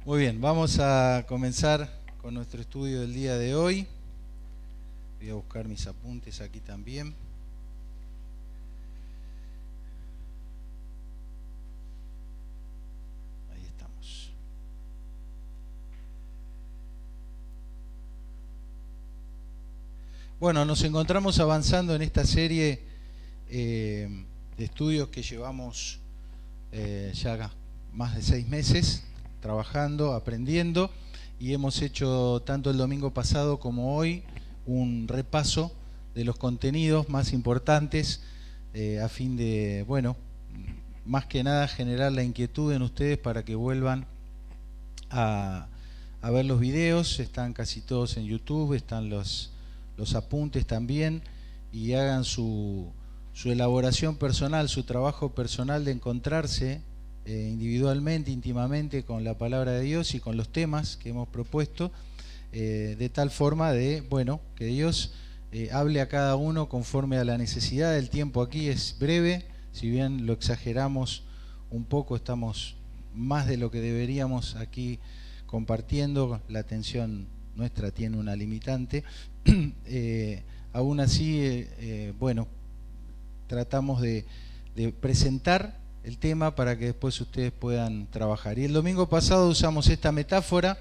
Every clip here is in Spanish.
Muy bien, vamos a comenzar con nuestro estudio del día de hoy. Voy a buscar mis apuntes aquí también. Ahí estamos. Bueno, nos encontramos avanzando en esta serie de estudios que llevamos ya más de 6 meses trabajando, aprendiendo, y hemos hecho tanto el domingo pasado como hoy un repaso de los contenidos más importantes a fin de, bueno, más que nada generar la inquietud en ustedes para que vuelvan a ver los videos. Están casi todos en YouTube, están los apuntes también, y hagan su elaboración personal, su trabajo personal de encontrarse individualmente, íntimamente con la palabra de Dios y con los temas que hemos propuesto, de tal forma de, bueno, que Dios hable a cada uno conforme a la necesidad. El tiempo aquí es breve, si bien lo exageramos un poco, estamos más de lo que deberíamos aquí compartiendo, la atención nuestra tiene una limitante. Aún así, bueno, tratamos de presentar el tema para que después ustedes puedan trabajar. Y el domingo pasado usamos esta metáfora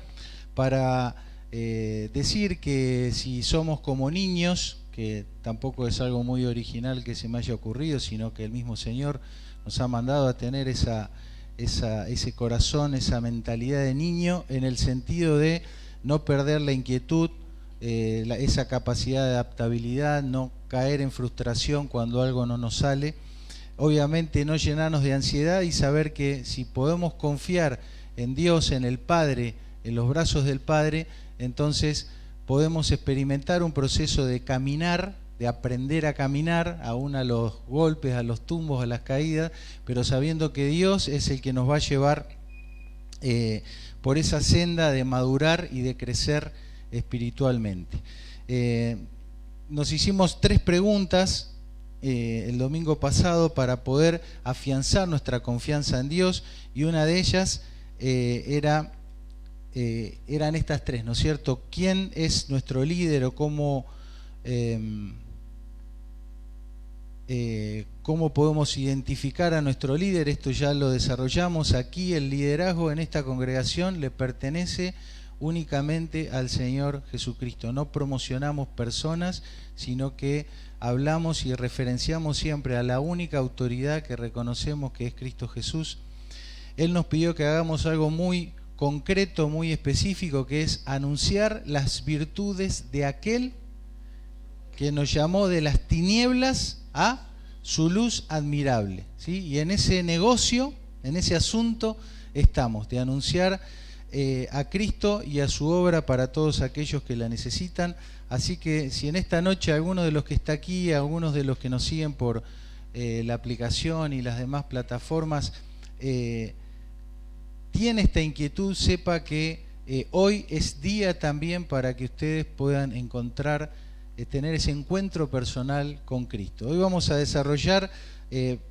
para decir que si somos como niños, que tampoco es algo muy original que se me haya ocurrido, sino que el mismo Señor nos ha mandado a tener ese corazón, esa mentalidad de niño, en el sentido de no perder la inquietud, esa capacidad de adaptabilidad, no caer en frustración cuando algo no nos sale. Obviamente no llenarnos de ansiedad y saber que si podemos confiar en Dios, en el Padre, en los brazos del Padre, entonces podemos experimentar un proceso de caminar, de aprender a caminar, aún a los golpes, a los tumbos, a las caídas, pero sabiendo que Dios es el que nos va a llevar por esa senda de madurar y de crecer espiritualmente. Nos hicimos 3 preguntas el domingo pasado para poder afianzar nuestra confianza en Dios, y una de ellas eran estas 3, ¿no es cierto? ¿Quién es nuestro líder o cómo podemos identificar a nuestro líder? Esto ya lo desarrollamos aquí. El liderazgo en esta congregación le pertenece únicamente al Señor Jesucristo. No promocionamos personas, sino que hablamos y referenciamos siempre a la única autoridad que reconocemos, que es Cristo Jesús. Él nos pidió que hagamos algo muy concreto, muy específico, que es anunciar las virtudes de aquel que nos llamó de las tinieblas a su luz admirable, ¿sí? Y en ese negocio, en ese asunto estamos, de anunciar a Cristo y a su obra para todos aquellos que la necesitan. Así que si en esta noche alguno de los que está aquí, algunos de los que nos siguen por la aplicación y las demás plataformas, tiene esta inquietud, sepa que hoy es día también para que ustedes puedan encontrar, tener ese encuentro personal con Cristo. Hoy vamos a desarrollar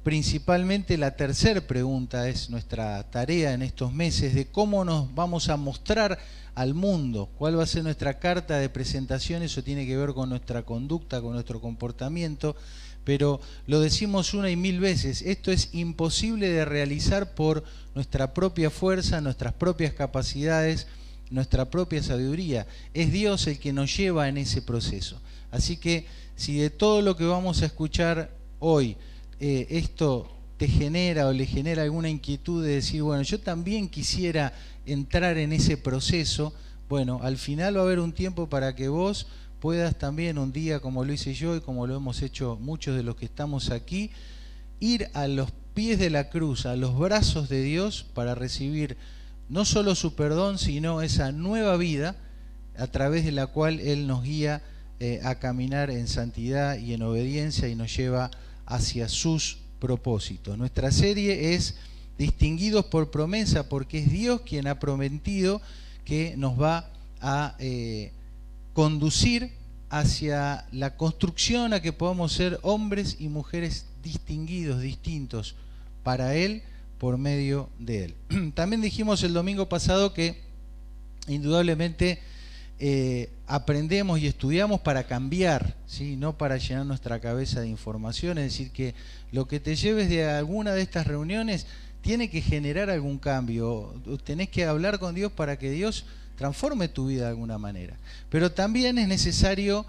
principalmente la tercera pregunta, es nuestra tarea en estos meses, de cómo nos vamos a mostrar al mundo, cuál va a ser nuestra carta de presentación. Eso tiene que ver con nuestra conducta, con nuestro comportamiento, pero lo decimos una y mil veces, esto es imposible de realizar por nuestra propia fuerza, nuestras propias capacidades, nuestra propia sabiduría. Es Dios el que nos lleva en ese proceso. Así que si de todo lo que vamos a escuchar hoy, esto te genera o le genera alguna inquietud de decir, bueno, yo también quisiera entrar en ese proceso, bueno, al final va a haber un tiempo para que vos puedas también un día, como lo hice yo y como lo hemos hecho muchos de los que estamos aquí, ir a los pies de la cruz, a los brazos de Dios, para recibir no solo su perdón, sino esa nueva vida a través de la cual Él nos guía a caminar en santidad y en obediencia, y nos lleva hacia sus propósitos. Nuestra serie es Distinguidos por Promesa, porque es Dios quien ha prometido que nos va a conducir hacia la construcción, a que podamos ser hombres y mujeres distinguidos, distintos para Él, por medio de Él. También dijimos el domingo pasado que indudablemente aprendemos y estudiamos para cambiar, ¿sí? No para llenar nuestra cabeza de información. Es decir, que lo que te lleves de alguna de estas reuniones tiene que generar algún cambio. Tenés que hablar con Dios para que Dios transforme tu vida de alguna manera. Pero también es necesario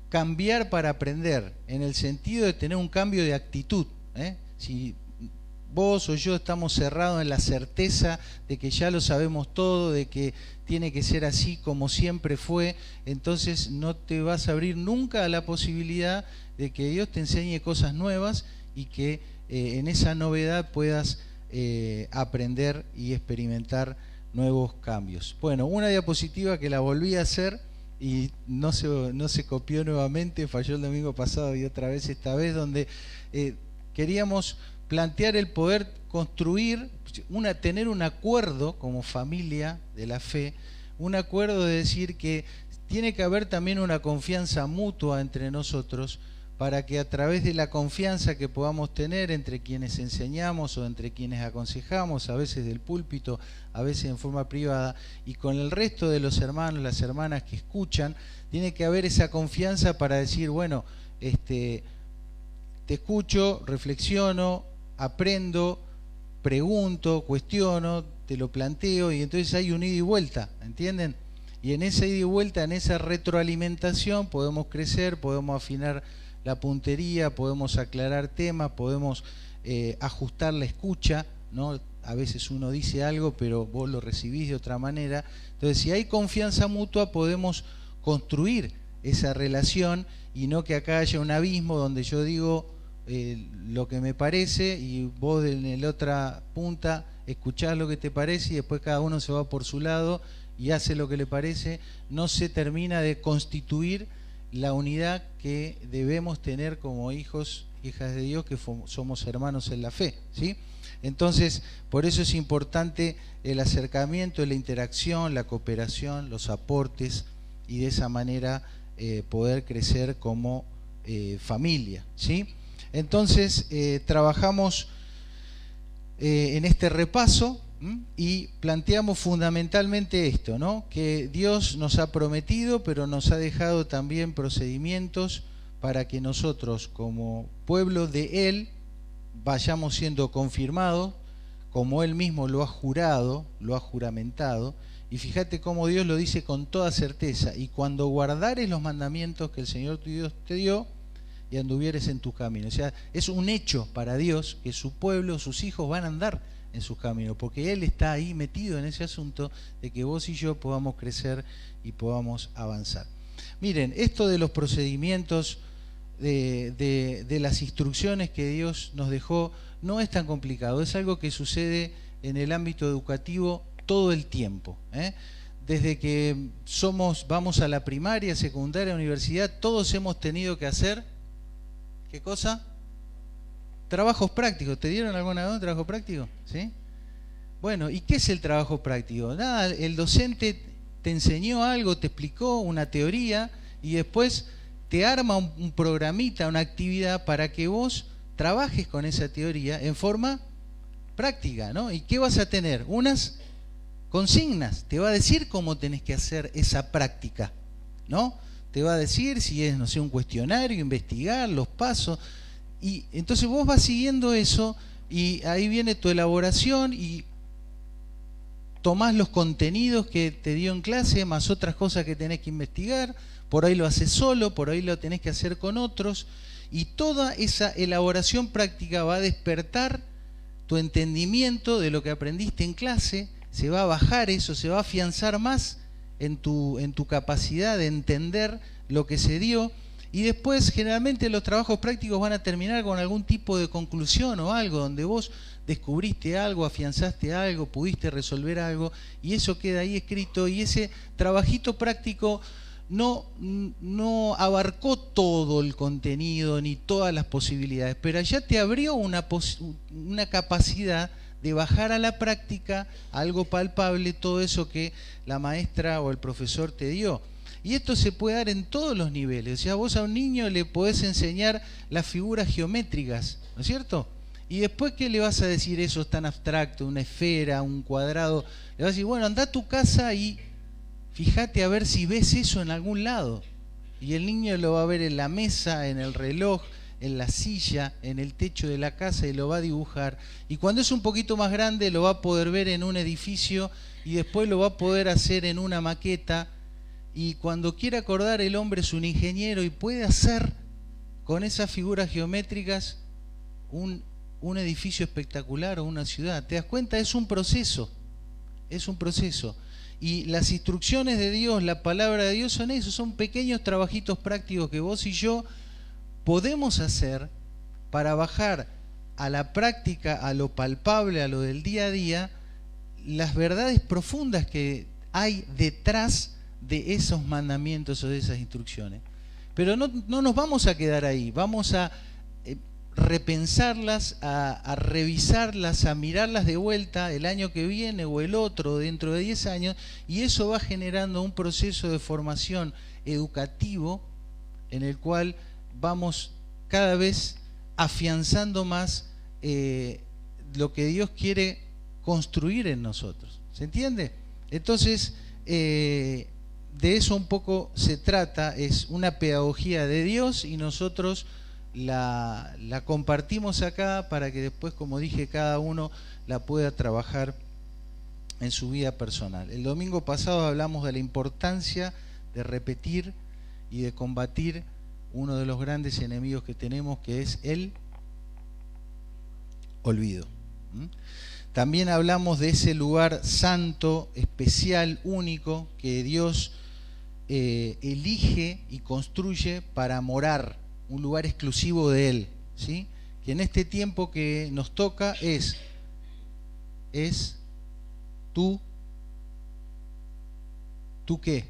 cambiar para aprender, en el sentido de tener un cambio de actitud, ¿eh? Si vos o yo estamos cerrados en la certeza de que ya lo sabemos todo, de que tiene que ser así como siempre fue, entonces no te vas a abrir nunca a la posibilidad de que Dios te enseñe cosas nuevas y que en esa novedad puedas aprender y experimentar nuevos cambios. Bueno, una diapositiva que la volví a hacer y no se copió nuevamente, falló el domingo pasado y otra vez esta vez, donde queríamos plantear el poder construir, tener un acuerdo como familia de la fe, un acuerdo de decir que tiene que haber también una confianza mutua entre nosotros, para que a través de la confianza que podamos tener entre quienes enseñamos o entre quienes aconsejamos, a veces del púlpito, a veces en forma privada, y con el resto de los hermanos, las hermanas que escuchan, tiene que haber esa confianza para decir, bueno, te escucho, reflexiono, aprendo, pregunto, cuestiono, te lo planteo, y entonces hay un ida y vuelta, ¿entienden? Y en esa ida y vuelta, en esa retroalimentación, podemos crecer, podemos afinar la puntería, podemos aclarar temas, podemos ajustar la escucha, ¿no? A veces uno dice algo, pero vos lo recibís de otra manera. Entonces, si hay confianza mutua, podemos construir esa relación y no que acá haya un abismo donde yo digo lo que me parece y vos en la otra punta escuchás lo que te parece y después cada uno se va por su lado y hace lo que le parece. No se termina de constituir la unidad que debemos tener como hijos, hijas de Dios, que somos hermanos en la fe, ¿sí? Entonces, por eso es importante el acercamiento, la interacción, la cooperación, los aportes, y de esa manera poder crecer como familia, ¿sí? Entonces, trabajamos en este repaso y planteamos fundamentalmente esto, ¿no? Que Dios nos ha prometido, pero nos ha dejado también procedimientos para que nosotros, como pueblo de Él, vayamos siendo confirmados, como Él mismo lo ha jurado, lo ha juramentado. Y fíjate cómo Dios lo dice con toda certeza: y cuando guardares los mandamientos que el Señor tu Dios te dio, y anduvieres en tus caminos. O sea, es un hecho para Dios que su pueblo, sus hijos van a andar en sus caminos, porque Él está ahí metido en ese asunto de que vos y yo podamos crecer y podamos avanzar. Miren, esto de los procedimientos, de las instrucciones que Dios nos dejó, no es tan complicado, es algo que sucede en el ámbito educativo todo el tiempo, ¿eh? Desde que vamos a la primaria, secundaria, universidad, todos hemos tenido que hacer, ¿qué cosa? Trabajos prácticos. ¿Te dieron alguna vez un trabajo práctico? ¿Sí? Bueno, ¿y qué es el trabajo práctico? Nada, el docente te enseñó algo, te explicó una teoría y después te arma un programita, una actividad para que vos trabajes con esa teoría en forma práctica, ¿no? ¿Y qué vas a tener? Unas consignas. Te va a decir cómo tenés que hacer esa práctica, ¿no? Te va a decir si es, no sé, un cuestionario, investigar los pasos. Y entonces vos vas siguiendo eso y ahí viene tu elaboración y tomás los contenidos que te dio en clase más otras cosas que tenés que investigar. Por ahí lo haces solo, por ahí lo tenés que hacer con otros, y toda esa elaboración práctica va a despertar tu entendimiento de lo que aprendiste en clase. Se va a bajar eso, se va a afianzar más en tu capacidad de entender lo que se dio. Y después generalmente los trabajos prácticos van a terminar con algún tipo de conclusión o algo donde vos descubriste algo, afianzaste algo, pudiste resolver algo, y eso queda ahí escrito. Y ese trabajito práctico no abarcó todo el contenido ni todas las posibilidades, pero ya te abrió una capacidad de bajar a la práctica, algo palpable, todo eso que la maestra o el profesor te dio. Y esto se puede dar en todos los niveles. O sea, vos a un niño le podés enseñar las figuras geométricas, ¿no es cierto? Y después, ¿qué le vas a decir? Eso es tan abstracto, una esfera, un cuadrado. Le vas a decir, bueno, anda a tu casa y fíjate a ver si ves eso en algún lado. Y el niño lo va a ver en la mesa, en el reloj, en la silla, en el techo de la casa y lo va a dibujar. Y cuando es un poquito más grande lo va a poder ver en un edificio y después lo va a poder hacer en una maqueta. Y cuando quiera acordar, el hombre es un ingeniero y puede hacer con esas figuras geométricas un edificio espectacular o una ciudad. ¿Te das cuenta? Es un proceso. Es un proceso. Y las instrucciones de Dios, la palabra de Dios son eso, son pequeños trabajitos prácticos que vos y yo podemos hacer para bajar a la práctica, a lo palpable, a lo del día a día, las verdades profundas que hay detrás de esos mandamientos o de esas instrucciones. Pero no nos vamos a quedar ahí, vamos a repensarlas, a revisarlas, a mirarlas de vuelta el año que viene o el otro, dentro de 10 años, y eso va generando un proceso de formación educativo en el cual vamos cada vez afianzando más lo que Dios quiere construir en nosotros. ¿Se entiende? Entonces, de eso un poco se trata, es una pedagogía de Dios y nosotros la compartimos acá para que después, como dije, cada uno la pueda trabajar en su vida personal. El domingo pasado hablamos de la importancia de repetir y de combatir uno de los grandes enemigos que tenemos, que es el olvido. También hablamos de ese lugar santo, especial, único, que Dios elige y construye para morar, un lugar exclusivo de Él, ¿sí? Que en este tiempo que nos toca es ¿tú qué?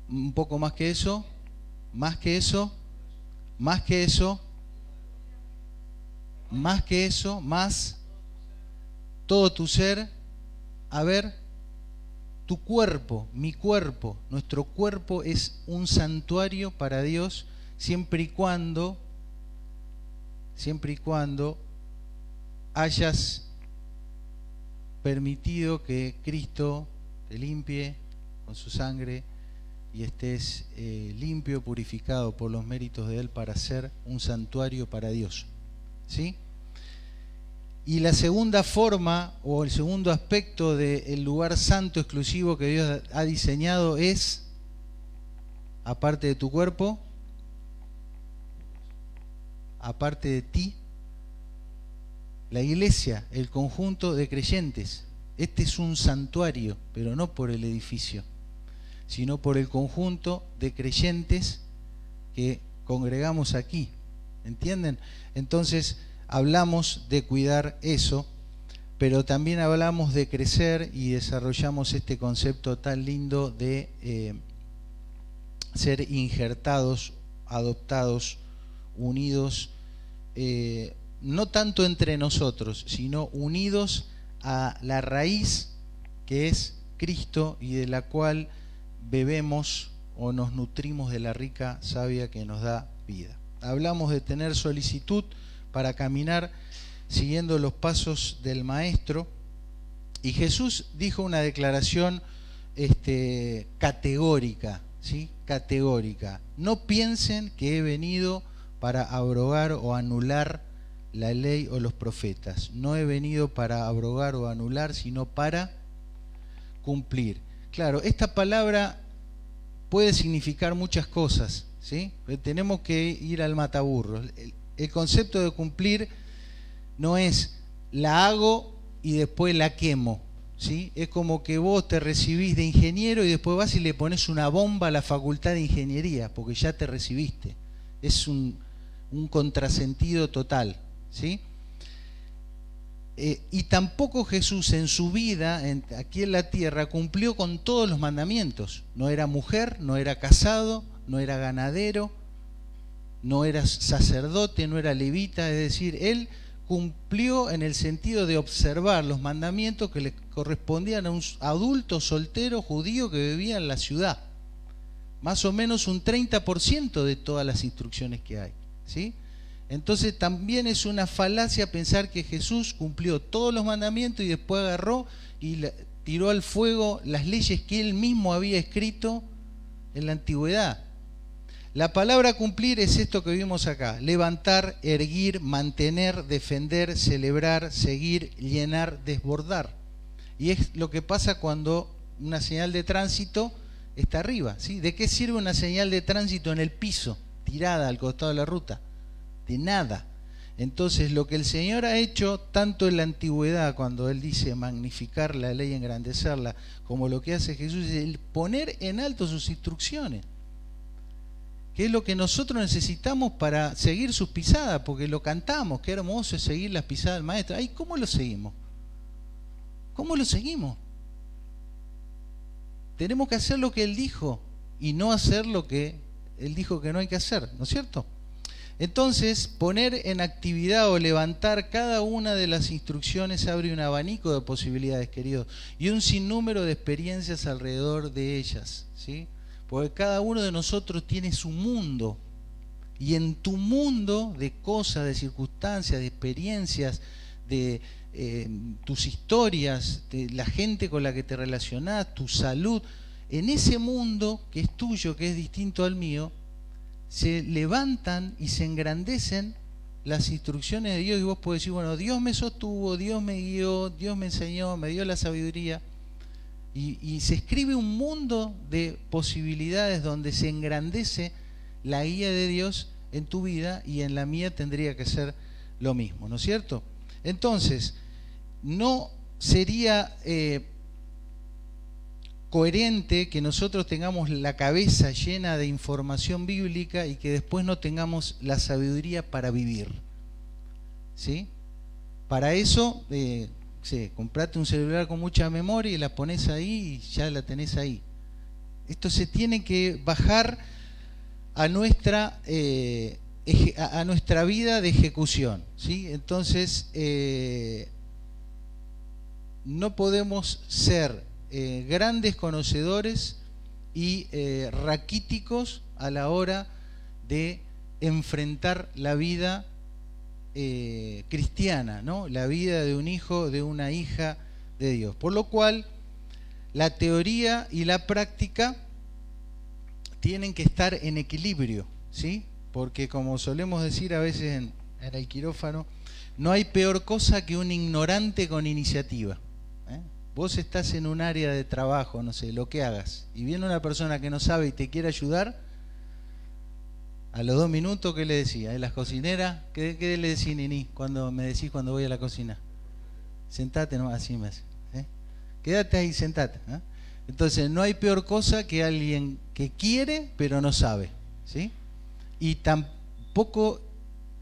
Un poco más que eso, más que eso, más que eso, más que eso, más todo tu ser. A ver, tu cuerpo, mi cuerpo, nuestro cuerpo es un santuario para Dios siempre y cuando hayas permitido que Cristo te limpie con su sangre y estés limpio, purificado por los méritos de Él para ser un santuario para Dios, ¿sí? Y la segunda forma o el segundo aspecto del lugar santo exclusivo que Dios ha diseñado es, aparte de tu cuerpo, aparte de ti, la iglesia, el conjunto de creyentes. Este es un santuario, pero no por el edificio, sino por el conjunto de creyentes que congregamos aquí. ¿Entienden? Entonces, hablamos de cuidar eso, pero también hablamos de crecer y desarrollamos este concepto tan lindo de ser injertados, adoptados, unidos, no tanto entre nosotros, sino unidos a la raíz que es Cristo y de la cual bebemos o nos nutrimos de la rica savia que nos da vida. Hablamos de tener solicitud para caminar siguiendo los pasos del Maestro, y Jesús dijo una declaración categórica, ¿sí? Categórica. No piensen que he venido para abrogar o anular la ley o los profetas. No he venido para abrogar o anular, sino para cumplir. Claro, esta palabra puede significar muchas cosas, ¿sí? Tenemos que ir al mataburros. El concepto de cumplir no es la hago y después la quemo, ¿sí? Es como que vos te recibís de ingeniero y después vas y le pones una bomba a la facultad de ingeniería, porque ya te recibiste. Es un contrasentido total, ¿sí? Y tampoco Jesús en su vida, aquí en la tierra, cumplió con todos los mandamientos. No era mujer, no era casado, no era ganadero, no era sacerdote, no era levita, es decir, él cumplió en el sentido de observar los mandamientos que le correspondían a un adulto soltero judío que vivía en la ciudad. Más o menos un 30% de todas las instrucciones que hay, ¿sí? Entonces también es una falacia pensar que Jesús cumplió todos los mandamientos y después agarró y tiró al fuego las leyes que él mismo había escrito en la antigüedad. La palabra cumplir es esto que vimos acá: levantar, erguir, mantener, defender, celebrar, seguir, llenar, desbordar. Y es lo que pasa cuando una señal de tránsito está arriba, ¿sí? ¿De qué sirve una señal de tránsito en el piso, tirada al costado de la ruta? De nada. Entonces, lo que el Señor ha hecho, tanto en la antigüedad, cuando Él dice magnificar la ley, engrandecerla, como lo que hace Jesús, es el poner en alto sus instrucciones, que es lo que nosotros necesitamos para seguir sus pisadas, porque lo cantamos, qué hermoso es seguir las pisadas del Maestro. Ay, ¿cómo lo seguimos? ¿Cómo lo seguimos? Tenemos que hacer lo que Él dijo y no hacer lo que Él dijo que no hay que hacer, ¿no es cierto? Entonces, poner en actividad o levantar cada una de las instrucciones abre un abanico de posibilidades, queridos, y un sinnúmero de experiencias alrededor de ellas, ¿sí? Porque cada uno de nosotros tiene su mundo, y en tu mundo de cosas, de circunstancias, de experiencias, de tus historias, de la gente con la que te relacionás, tu salud, en ese mundo que es tuyo, que es distinto al mío, se levantan y se engrandecen las instrucciones de Dios, y vos podés decir, bueno, Dios me sostuvo, Dios me guió, Dios me enseñó, me dio la sabiduría, y se escribe un mundo de posibilidades donde se engrandece la guía de Dios en tu vida, y en la mía tendría que ser lo mismo, ¿no es cierto? Entonces, no sería coherente que nosotros tengamos la cabeza llena de información bíblica y que después no tengamos la sabiduría para vivir, ¿sí? Para eso, sí, comprate un celular con mucha memoria y la pones ahí y ya la tenés ahí. Esto se tiene que bajar a nuestra vida de ejecución, ¿sí? Entonces, no podemos ser grandes conocedores y raquíticos a la hora de enfrentar la vida cristiana, ¿no? La vida de un hijo, de una hija de Dios. Por lo cual, la teoría y la práctica tienen que estar en equilibrio, ¿sí? Porque, como solemos decir a veces en el quirófano, no hay peor cosa que un ignorante con iniciativa. Vos estás en un área de trabajo, no sé, lo que hagas, y viene una persona que no sabe y te quiere ayudar, a los 2 minutos, ¿qué le decía? Las cocineras, ¿qué le decís, Nini, cuando me decís cuando voy a la cocina? Sentate nomás, así me hace, ¿eh? Quédate ahí, sentate, ¿eh? Entonces, no hay peor cosa que alguien que quiere, pero no sabe, ¿sí? Y tampoco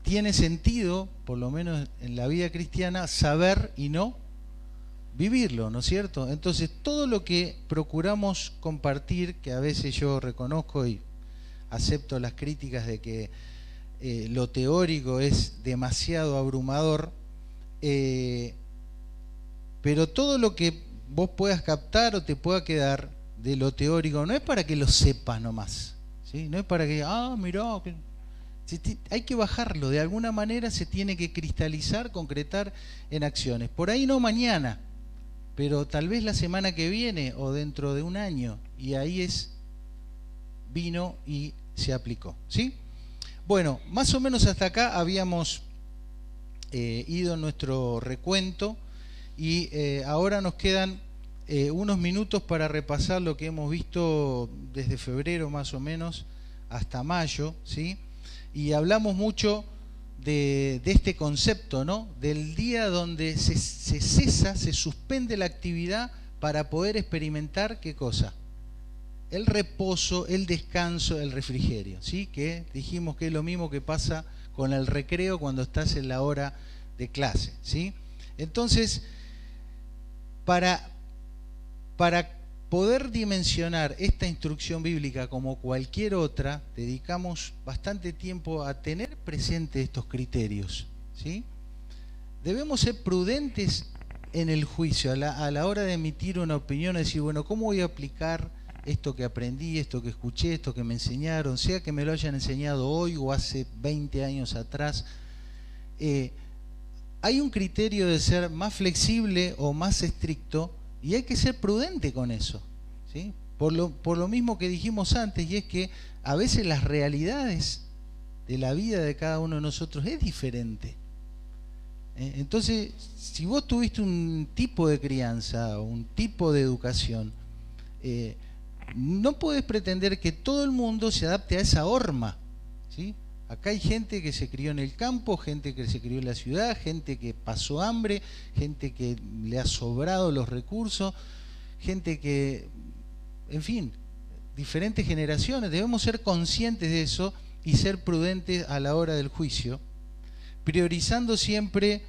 tiene sentido, por lo menos en la vida cristiana, saber y no vivirlo, ¿no es cierto? Entonces, todo lo que procuramos compartir, que a veces yo reconozco y acepto las críticas de que lo teórico es demasiado abrumador, pero todo lo que vos puedas captar o te pueda quedar de lo teórico no es para que lo sepas nomás, ¿sí? No es para que, mirá, hay que bajarlo, de alguna manera se tiene que cristalizar, concretar en acciones. Por ahí no mañana, pero tal vez la semana que viene o dentro de un año, y ahí vino y se aplicó, ¿sí? Bueno, más o menos hasta acá habíamos ido en nuestro recuento, y ahora nos quedan unos minutos para repasar lo que hemos visto desde febrero más o menos hasta mayo, ¿sí? Y hablamos mucho de este concepto, ¿no? Del día donde se cesa, se suspende la actividad para poder experimentar, ¿qué cosa? El reposo, el descanso, el refrigerio, ¿sí? Que dijimos que es lo mismo que pasa con el recreo cuando estás en la hora de clase, ¿sí? Entonces, para poder dimensionar esta instrucción bíblica como cualquier otra, dedicamos bastante tiempo a tener presentes estos criterios, ¿sí? Debemos ser prudentes en el juicio, a la hora de emitir una opinión, decir, bueno, ¿cómo voy a aplicar esto que aprendí, esto que escuché, esto que me enseñaron, sea que me lo hayan enseñado hoy o hace 20 años atrás? Hay un criterio de ser más flexible o más estricto Y hay que ser prudente con eso, ¿sí? Por lo mismo que dijimos antes, y es que a veces las realidades de la vida de cada uno de nosotros es diferente. Entonces, si vos tuviste un tipo de crianza o un tipo de educación, no podés pretender que todo el mundo se adapte a esa horma, ¿sí? Acá hay gente que se crió en el campo, gente que se crió en la ciudad, gente que pasó hambre, gente que le ha sobrado los recursos, gente que, en fin, diferentes generaciones. Debemos ser conscientes de eso y ser prudentes a la hora del juicio, priorizando siempre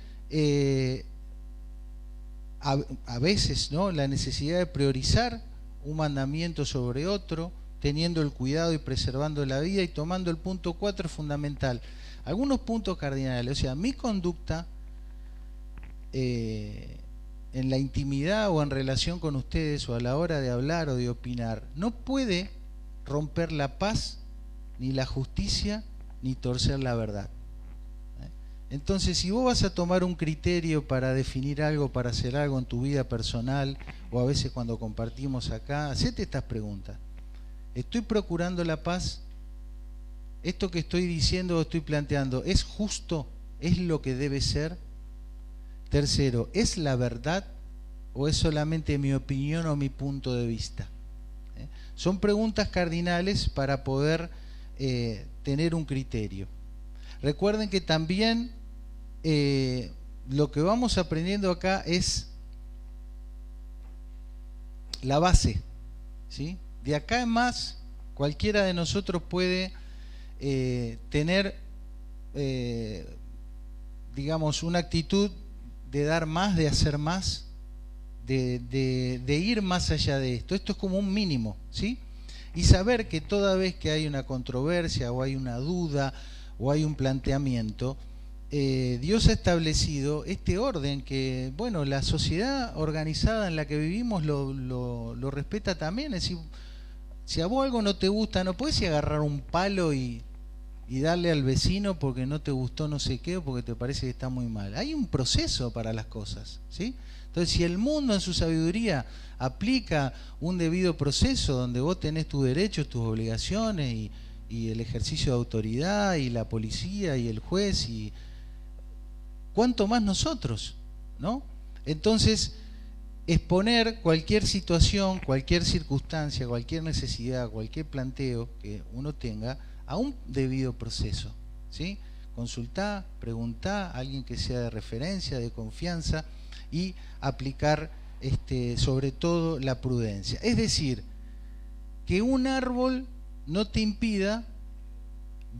a veces, ¿no?, la necesidad de priorizar un mandamiento sobre otro, teniendo el cuidado y preservando la vida, y tomando el punto 4 fundamental. Algunos puntos cardinales, o sea, mi conducta en la intimidad o en relación con ustedes o a la hora de hablar o de opinar, no puede romper la paz, ni la justicia, ni torcer la verdad. Entonces, si vos vas a tomar un criterio para definir algo, para hacer algo en tu vida personal, o a veces cuando compartimos acá, hacete estas preguntas. ¿Estoy procurando la paz? ¿Esto que estoy diciendo o estoy planteando es justo? ¿Es lo que debe ser? Tercero, ¿es la verdad o es solamente mi opinión o mi punto de vista? Son preguntas cardinales para poder tener un criterio. Recuerden que también lo que vamos aprendiendo acá es la base, ¿sí? De acá en más, cualquiera de nosotros puede tener, digamos, una actitud de dar más, de hacer más, de ir más allá de esto. Esto es como un mínimo, ¿sí? Y saber que toda vez que hay una controversia o hay una duda o hay un planteamiento, Dios ha establecido este orden que, bueno, la sociedad organizada en la que vivimos lo respeta también. Es decir, si a vos algo no te gusta, no puedes agarrar un palo y darle al vecino porque no te gustó no sé qué o porque te parece que está muy mal. Hay un proceso para las cosas, ¿sí? Entonces, si el mundo en su sabiduría aplica un debido proceso donde vos tenés tus derechos, tus obligaciones y el ejercicio de autoridad y la policía y el juez, y cuánto más nosotros, ¿no? Entonces, exponer cualquier situación, cualquier circunstancia, cualquier necesidad, cualquier planteo que uno tenga a un debido proceso, ¿sí? Consultá, preguntá a alguien que sea de referencia, de confianza, y aplicar sobre todo la prudencia. Es decir, que un árbol no te impida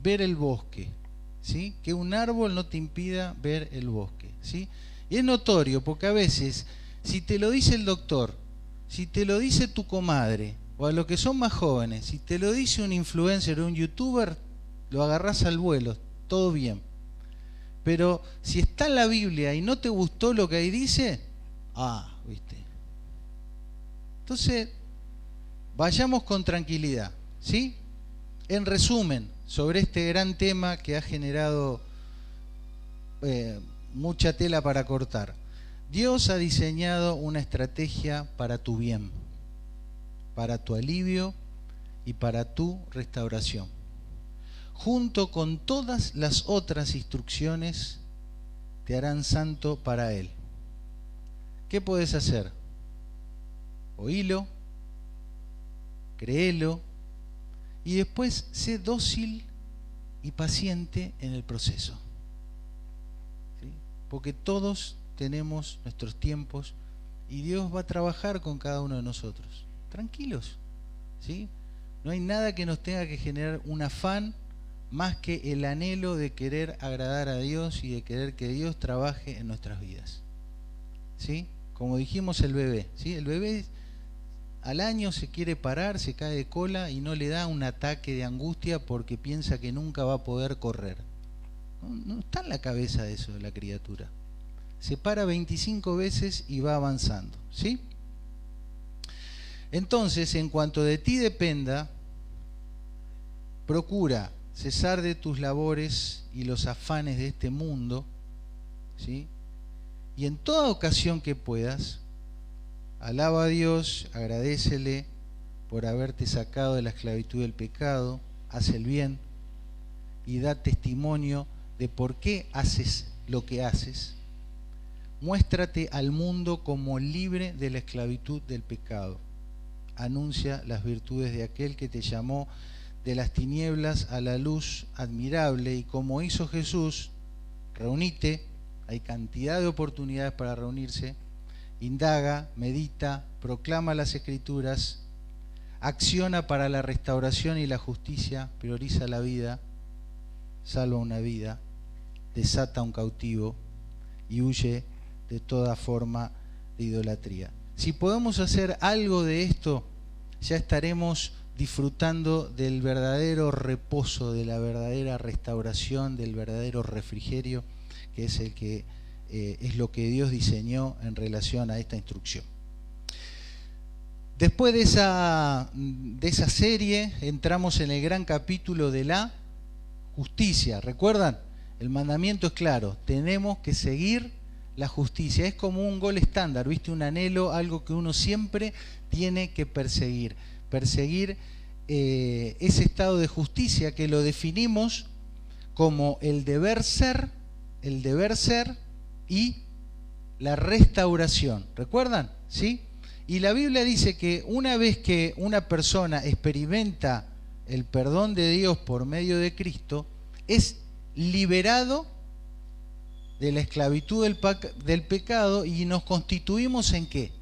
ver el bosque, ¿sí? Que un árbol no te impida ver el bosque, ¿sí? Y es notorio porque a veces, si te lo dice el doctor, si te lo dice tu comadre, o a los que son más jóvenes, si te lo dice un influencer o un youtuber, lo agarrás al vuelo, todo bien. Pero si está en la Biblia y no te gustó lo que ahí dice, ¿viste? Entonces, vayamos con tranquilidad, ¿sí? En resumen, sobre este gran tema que ha generado mucha tela para cortar. Dios ha diseñado una estrategia para tu bien, para tu alivio y para tu restauración, junto con todas las otras instrucciones te harán santo para Él. ¿Qué puedes hacer? Oílo, créelo, y después sé dócil y paciente en el proceso, ¿sí? Porque todos tenemos nuestros tiempos y Dios va a trabajar con cada uno de nosotros. Tranquilos, ¿sí? No hay nada que nos tenga que generar un afán más que el anhelo de querer agradar a Dios y de querer que Dios trabaje en nuestras vidas, ¿sí? Como dijimos, el bebé, ¿sí? El bebé al año se quiere parar, se cae de cola y no le da un ataque de angustia porque piensa que nunca va a poder correr. No está en la cabeza de eso de la criatura. Se para 25 veces y va avanzando, ¿sí? Entonces, en cuanto de ti dependa, procura cesar de tus labores y los afanes de este mundo, ¿sí? Y en toda ocasión que puedas, alaba a Dios, agradécele por haberte sacado de la esclavitud del pecado, haz el bien y da testimonio de por qué haces lo que haces. Muéstrate al mundo como libre de la esclavitud del pecado. Anuncia las virtudes de aquel que te llamó de las tinieblas a la luz admirable, y como hizo Jesús, reunite, hay cantidad de oportunidades para reunirse, indaga, medita, proclama las Escrituras, acciona para la restauración y la justicia, prioriza la vida, salva una vida, desata a un cautivo y huye de toda forma de idolatría. Si podemos hacer algo de esto, ya estaremos disfrutando del verdadero reposo, de la verdadera restauración, del verdadero refrigerio, que es el que es lo que Dios diseñó en relación a esta instrucción. Después de esa serie entramos en el gran capítulo de la justicia. ¿Recuerdan? El mandamiento es claro, tenemos que seguir la justicia. Es como un gol estándar, ¿viste? Un anhelo, algo que uno siempre tiene que perseguir. Perseguir ese estado de justicia que lo definimos como el deber ser y la restauración. ¿Recuerdan? ¿Sí? Y la Biblia dice que una vez que una persona experimenta el perdón de Dios por medio de Cristo, es liberado de la esclavitud del pecado y nos constituimos ¿en qué?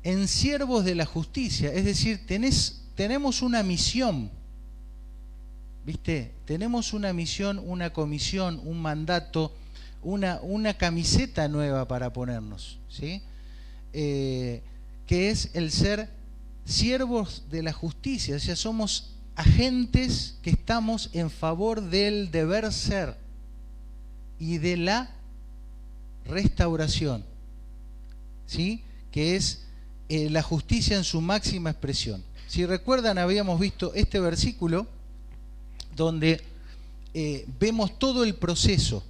En siervos de la justicia. Es decir, tenemos una misión, ¿viste? Tenemos una misión, una comisión, un mandato, una camiseta nueva para ponernos, ¿sí? Que es el ser siervos de la justicia. O sea, somos agentes que estamos en favor del deber ser y de la restauración, ¿sí? Que es la justicia en su máxima expresión. Si recuerdan, habíamos visto este versículo donde vemos todo el proceso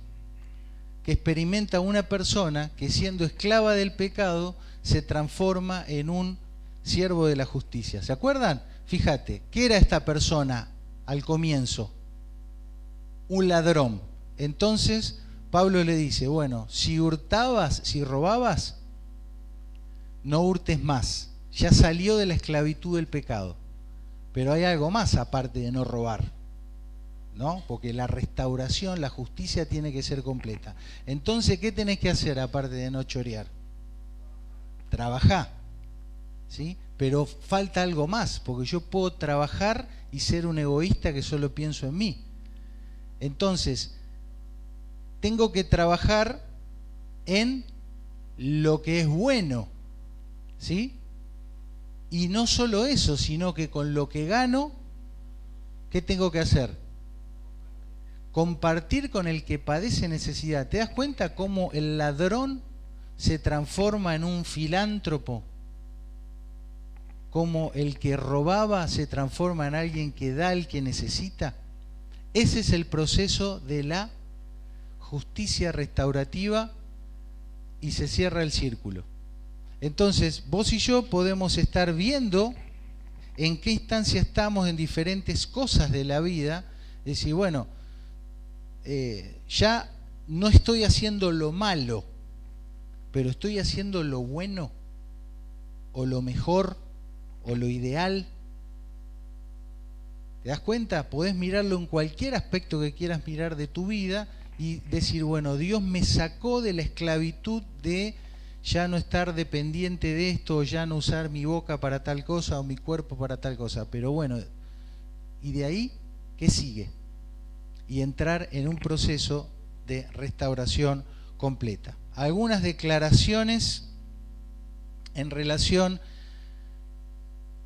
que experimenta una persona que, siendo esclava del pecado, se transforma en un siervo de la justicia. ¿Se acuerdan? Fíjate, ¿qué era esta persona al comienzo? Un ladrón. Entonces Pablo le dice, bueno, si hurtabas, si robabas, no hurtes más. Ya salió de la esclavitud del pecado. Pero hay algo más aparte de no robar, ¿no? Porque la restauración, la justicia tiene que ser completa. Entonces, ¿qué tenés que hacer aparte de no chorear? Trabajar, ¿sí? Pero falta algo más, porque yo puedo trabajar y ser un egoísta que solo pienso en mí. Entonces, tengo que trabajar en lo que es bueno, ¿sí? Y no solo eso, sino que con lo que gano, ¿qué tengo que hacer? Compartir con el que padece necesidad. ¿Te das cuenta cómo el ladrón se transforma en un filántropo? Cómo el que robaba se transforma en alguien que da al que necesita. Ese es el proceso de la justicia restaurativa y se cierra el círculo. Entonces, vos y yo podemos estar viendo en qué instancia estamos en diferentes cosas de la vida. Decir, bueno, ya no estoy haciendo lo malo, pero estoy haciendo lo bueno, o lo mejor, o lo ideal. ¿Te das cuenta? Podés mirarlo en cualquier aspecto que quieras mirar de tu vida y decir, bueno, Dios me sacó de la esclavitud de ya no estar dependiente de esto, o ya no usar mi boca para tal cosa, o mi cuerpo para tal cosa. Pero bueno, y de ahí, ¿qué sigue? Y entrar en un proceso de restauración completa. Algunas declaraciones en relación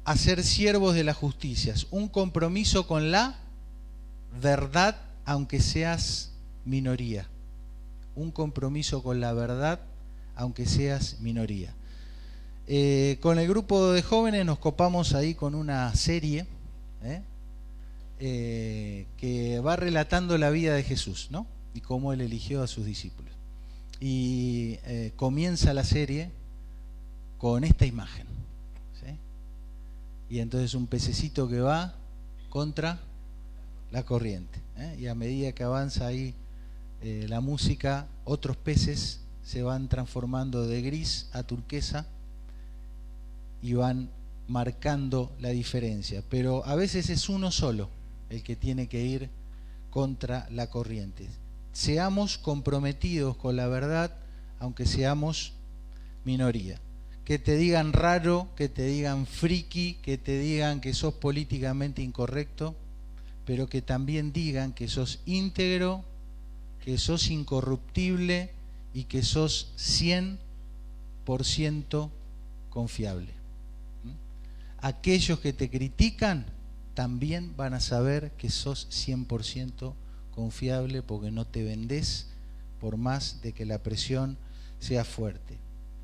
a ser siervos de la justicia. Un compromiso con la verdad, aunque seas minoría. Un compromiso con la verdad, aunque seas minoría. Con el grupo de jóvenes nos copamos ahí con una serie que va relatando la vida de Jesús, ¿no? Y cómo él eligió a sus discípulos. Y comienza la serie con esta imagen, ¿sí? Y entonces un pececito que va contra la corriente, ¿eh? Y a medida que avanza ahí la música, otros peces se van transformando de gris a turquesa y van marcando la diferencia, pero a veces es uno solo el que tiene que ir contra la corriente. Seamos comprometidos con la verdad, aunque seamos minoría. Que te digan raro, que te digan friki, que te digan que sos políticamente incorrecto, pero que también digan que sos íntegro, que sos incorruptible y que sos 100% confiable. Aquellos que te critican también van a saber que sos 100% confiable porque no te vendés por más de que la presión sea fuerte.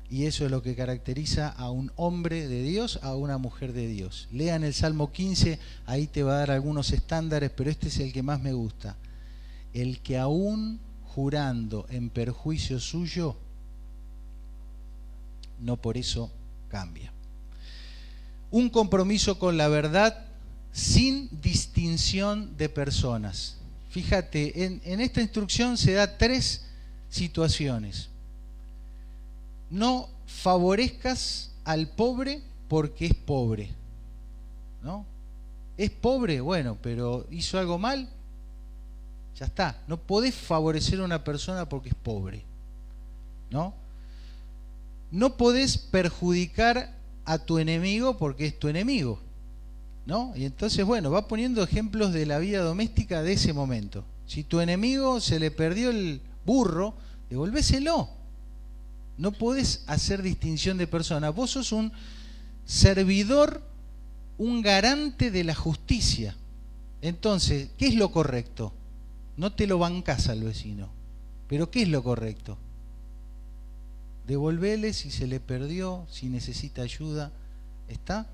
Y eso es lo que caracteriza a un hombre de Dios, a una mujer de Dios. Lean el Salmo 15, ahí te va a dar algunos estándares, pero este es el que más me gusta. El que aún jurando en perjuicio suyo, no por eso cambia. Un compromiso con la verdad sin distinción de personas. Fíjate, en esta instrucción se da 3 situaciones. No favorezcas al pobre porque es pobre, ¿no? Es pobre, bueno, pero hizo algo mal, ya está. No podés favorecer a una persona porque es pobre, ¿no? No podés perjudicar a tu enemigo porque es tu enemigo, ¿no? Y entonces, bueno, va poniendo ejemplos de la vida doméstica de ese momento. Si tu enemigo se le perdió el burro, devolvéselo. No podés hacer distinción de personas. Vos sos un servidor, un garante de la justicia. Entonces, ¿qué es lo correcto? No te lo bancás al vecino. Pero ¿qué es lo correcto? Devolvele si se le perdió, si necesita ayuda, ¿está?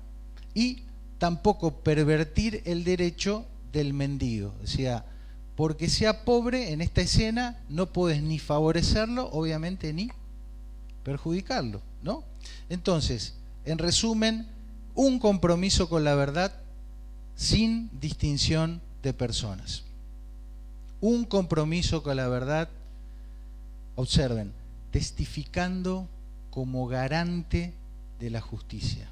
Y tampoco pervertir el derecho del mendigo. O sea, porque sea pobre en esta escena, no podés ni favorecerlo, obviamente, ni perjudicarlo, ¿no? Entonces, en resumen, un compromiso con la verdad sin distinción de personas. Un compromiso con la verdad, observen, testificando como garante de la justicia.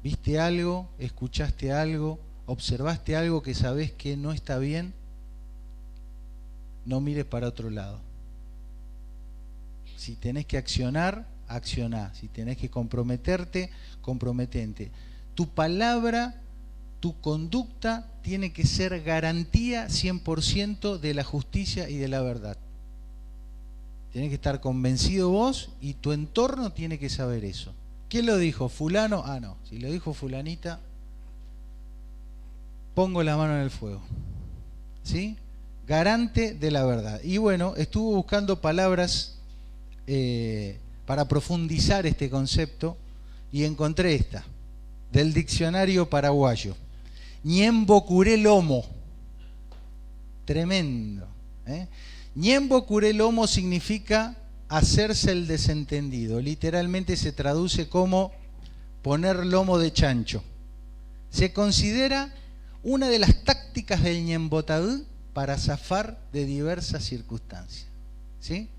¿Viste algo? ¿Escuchaste algo? ¿Observaste algo que sabés que no está bien? No mires para otro lado. Si tenés que accionar, accioná. Si tenés que comprometerte, comprometente. Tu palabra, tu conducta tiene que ser garantía 100% de la justicia y de la verdad. Tenés que estar convencido vos y tu entorno tiene que saber eso. ¿Quién lo dijo? ¿Fulano? Ah, no. Si lo dijo fulanita, pongo la mano en el fuego. ¿Sí? Garante de la verdad. Y bueno, estuve buscando palabras para profundizar este concepto y encontré esta, del diccionario paraguayo. Ñembo curé lomo. Tremendo, ¿eh? Ñembo curé lomo significa hacerse el desentendido. Literalmente se traduce como poner lomo de chancho. Se considera una de las tácticas del ñembotadú para zafar de diversas circunstancias. ¿Sí?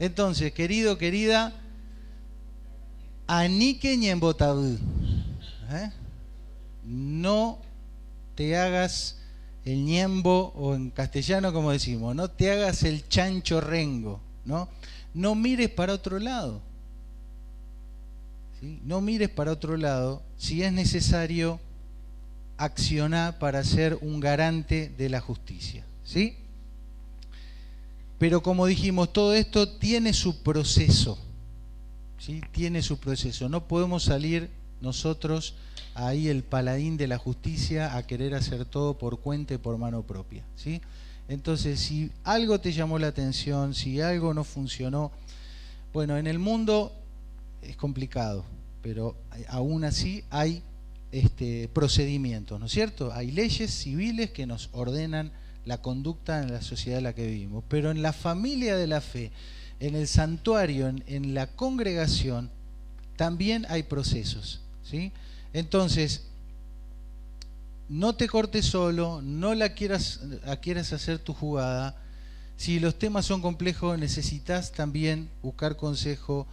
Entonces, querido, querida, anique ñembotadú. No te hagas el ñembo, o en castellano como decimos, no te hagas el chancho rengo, ¿no? No mires para otro lado, ¿sí? No mires para otro lado. Si es necesario, accionar para ser un garante de la justicia, ¿sí? Pero como dijimos, todo esto tiene su proceso, ¿sí? Tiene su proceso. No podemos salir nosotros ahí el paladín de la justicia a querer hacer todo por cuenta y por mano propia, ¿sí? Entonces, si algo te llamó la atención, si algo no funcionó, bueno, en el mundo es complicado, pero aún así hay procedimientos, ¿no es cierto? Hay leyes civiles que nos ordenan la conducta en la sociedad en la que vivimos, pero en la familia de la fe, en el santuario, en la congregación, también hay procesos, ¿sí? Entonces, no te cortes solo, no quieras hacer tu jugada. Si los temas son complejos, necesitas también buscar consejo,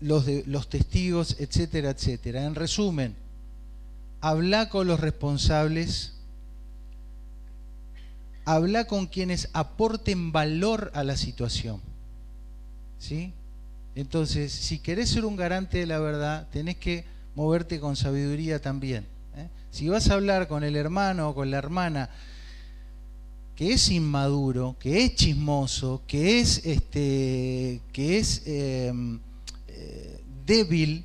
los testigos, etcétera, etcétera. En resumen, habla con los responsables, habla con quienes aporten valor a la situación, ¿sí? Entonces, si querés ser un garante de la verdad, tenés que moverte con sabiduría también, ¿eh? Si vas a hablar con el hermano o con la hermana que es inmaduro, que es chismoso, que es débil,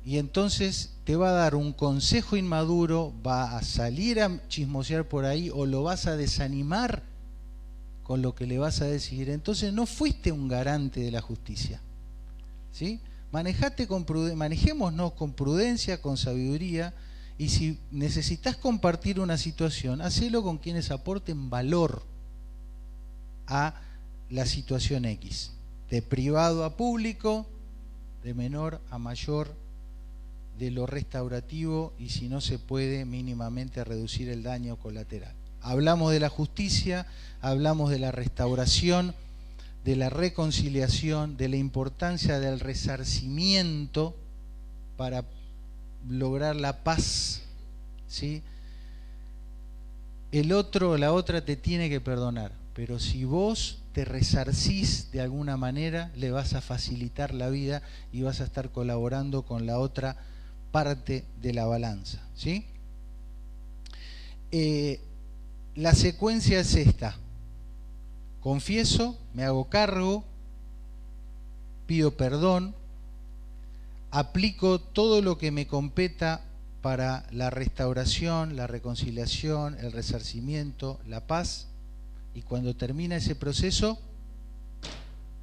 y entonces te va a dar un consejo inmaduro, va a salir a chismosear por ahí o lo vas a desanimar con lo que le vas a decir, entonces no fuiste un garante de la justicia, ¿sí? Manejémonos con prudencia, con sabiduría, y si necesitas compartir una situación, hacelo con quienes aporten valor a la situación X, de privado a público, de menor a mayor, de lo restaurativo, y si no se puede, mínimamente reducir el daño colateral. Hablamos de la justicia, hablamos de la restauración, de la reconciliación, de la importancia del resarcimiento para lograr la paz, ¿sí? El otro o la otra te tiene que perdonar, pero si vos te resarcís de alguna manera, le vas a facilitar la vida y vas a estar colaborando con la otra parte de la balanza, ¿sí? La secuencia es esta: confieso, me hago cargo, pido perdón, aplico todo lo que me competa para la restauración, la reconciliación, el resarcimiento, la paz, y cuando termina ese proceso,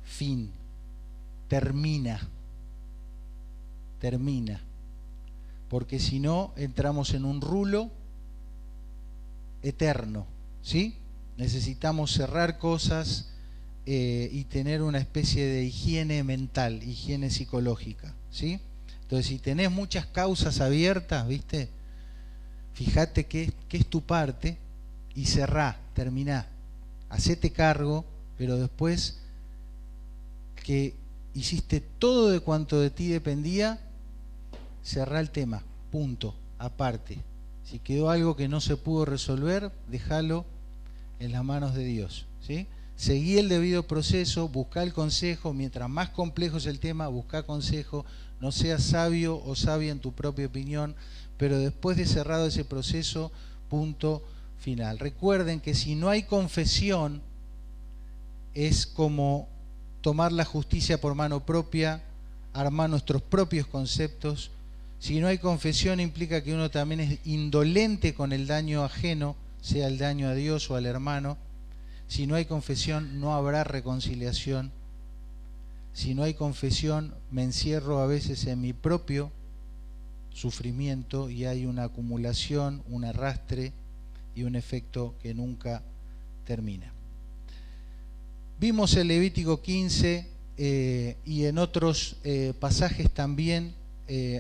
fin, termina, porque si no entramos en un rulo eterno, ¿sí? Necesitamos cerrar cosas y tener una especie de higiene mental, higiene psicológica, ¿sí? Entonces, si tenés muchas causas abiertas, ¿viste? Fíjate qué es tu parte y cerrá, terminá. Hacete cargo, pero después que hiciste todo de cuanto de ti dependía, cerrá el tema, punto, aparte. Si quedó algo que no se pudo resolver, déjalo en las manos de Dios, ¿sí? Seguí el debido proceso, buscá el consejo. Mientras más complejo es el tema, buscá consejo. No seas sabio o sabia en tu propia opinión, pero después de cerrado ese proceso, punto final. Recuerden que si no hay confesión, es como tomar la justicia por mano propia, armar nuestros propios conceptos. Si no hay confesión, implica que uno también es indolente con el daño ajeno, sea el daño a Dios o al hermano. Si no hay confesión, no habrá reconciliación. Si no hay confesión, me encierro a veces en mi propio sufrimiento y hay una acumulación, un arrastre y un efecto que nunca termina. Vimos el Levítico 15 y en otros pasajes también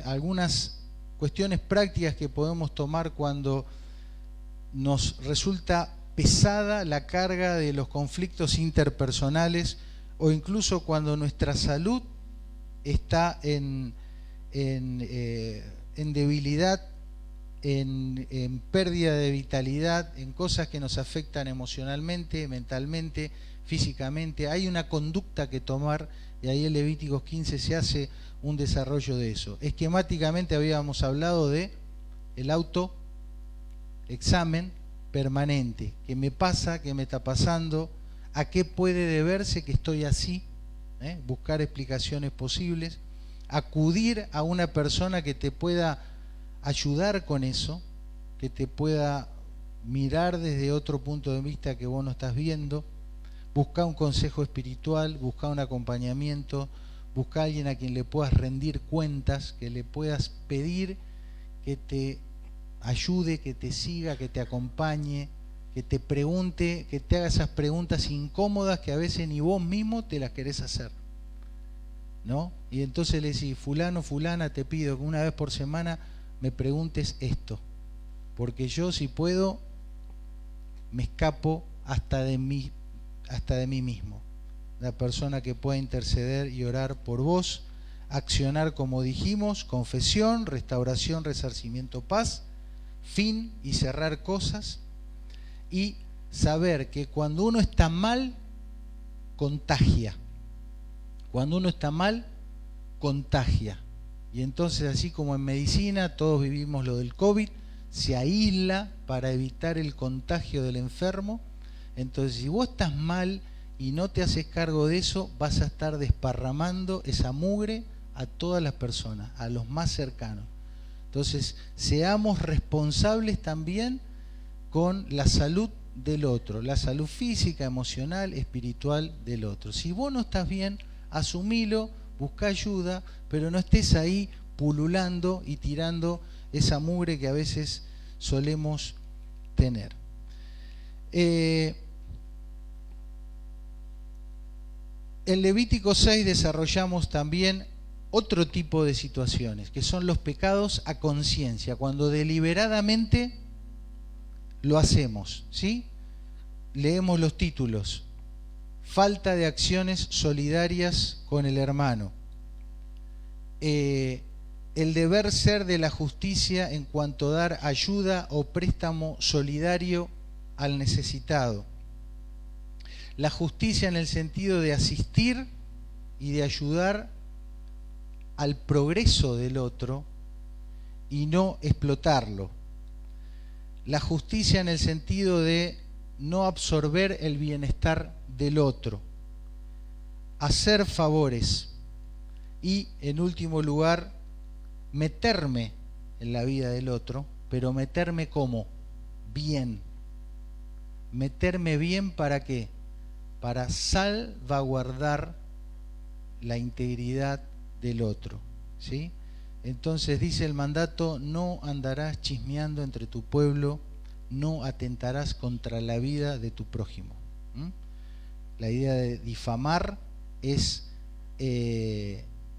algunas cuestiones prácticas que podemos tomar cuando nos resulta pesada la carga de los conflictos interpersonales, o incluso cuando nuestra salud está en debilidad, en pérdida de vitalidad, en cosas que nos afectan emocionalmente, mentalmente, físicamente. Hay una conducta que tomar, y ahí en Levíticos 15 se hace un desarrollo de eso. Esquemáticamente habíamos hablado de el autoexamen permanente. ¿Qué me pasa? ¿Qué me está pasando? ¿A qué puede deberse que estoy así? Buscar explicaciones posibles. Acudir a una persona que te pueda ayudar con eso, que te pueda mirar desde otro punto de vista que vos no estás viendo. Buscar un consejo espiritual, buscar un acompañamiento, buscar a alguien a quien le puedas rendir cuentas, que le puedas pedir que te ayude, que te siga, que te acompañe, que te pregunte, que te haga esas preguntas incómodas que a veces ni vos mismo te las querés hacer. ¿no? Y entonces le decís, fulano, fulana, te pido que una vez por semana me preguntes esto, porque yo, si puedo, me escapo hasta de mí mismo. La persona que pueda interceder y orar por vos, accionar como dijimos, confesión, restauración, resarcimiento, paz, fin y cerrar cosas, y saber que cuando uno está mal, contagia. Cuando uno está mal, contagia. Y entonces, así como en medicina todos vivimos lo del COVID, se aísla para evitar el contagio del enfermo. Entonces, si vos estás mal y no te haces cargo de eso, vas a estar desparramando esa mugre a todas las personas, a los más cercanos. Entonces, seamos responsables también con la salud del otro, la salud física, emocional, espiritual del otro. Si vos no estás bien, asumilo, busca ayuda, pero no estés ahí pululando y tirando esa mugre que a veces solemos tener. En Levítico 6 desarrollamos también otro tipo de situaciones, que son los pecados a conciencia, cuando deliberadamente lo hacemos, ¿sí? Leemos los títulos: falta de acciones solidarias con el hermano, el deber ser de la justicia en cuanto a dar ayuda o préstamo solidario al necesitado, la justicia en el sentido de asistir y de ayudar al progreso del otro y no explotarlo, la justicia en el sentido de no absorber el bienestar del otro, hacer favores y, en último lugar, meterme en la vida del otro, pero meterme como bien. Meterme bien, ¿para qué? Para salvaguardar la integridad del otro, ¿sí? Entonces dice el mandato: no andarás chismeando entre tu pueblo, no atentarás contra la vida de tu prójimo. La idea de difamar es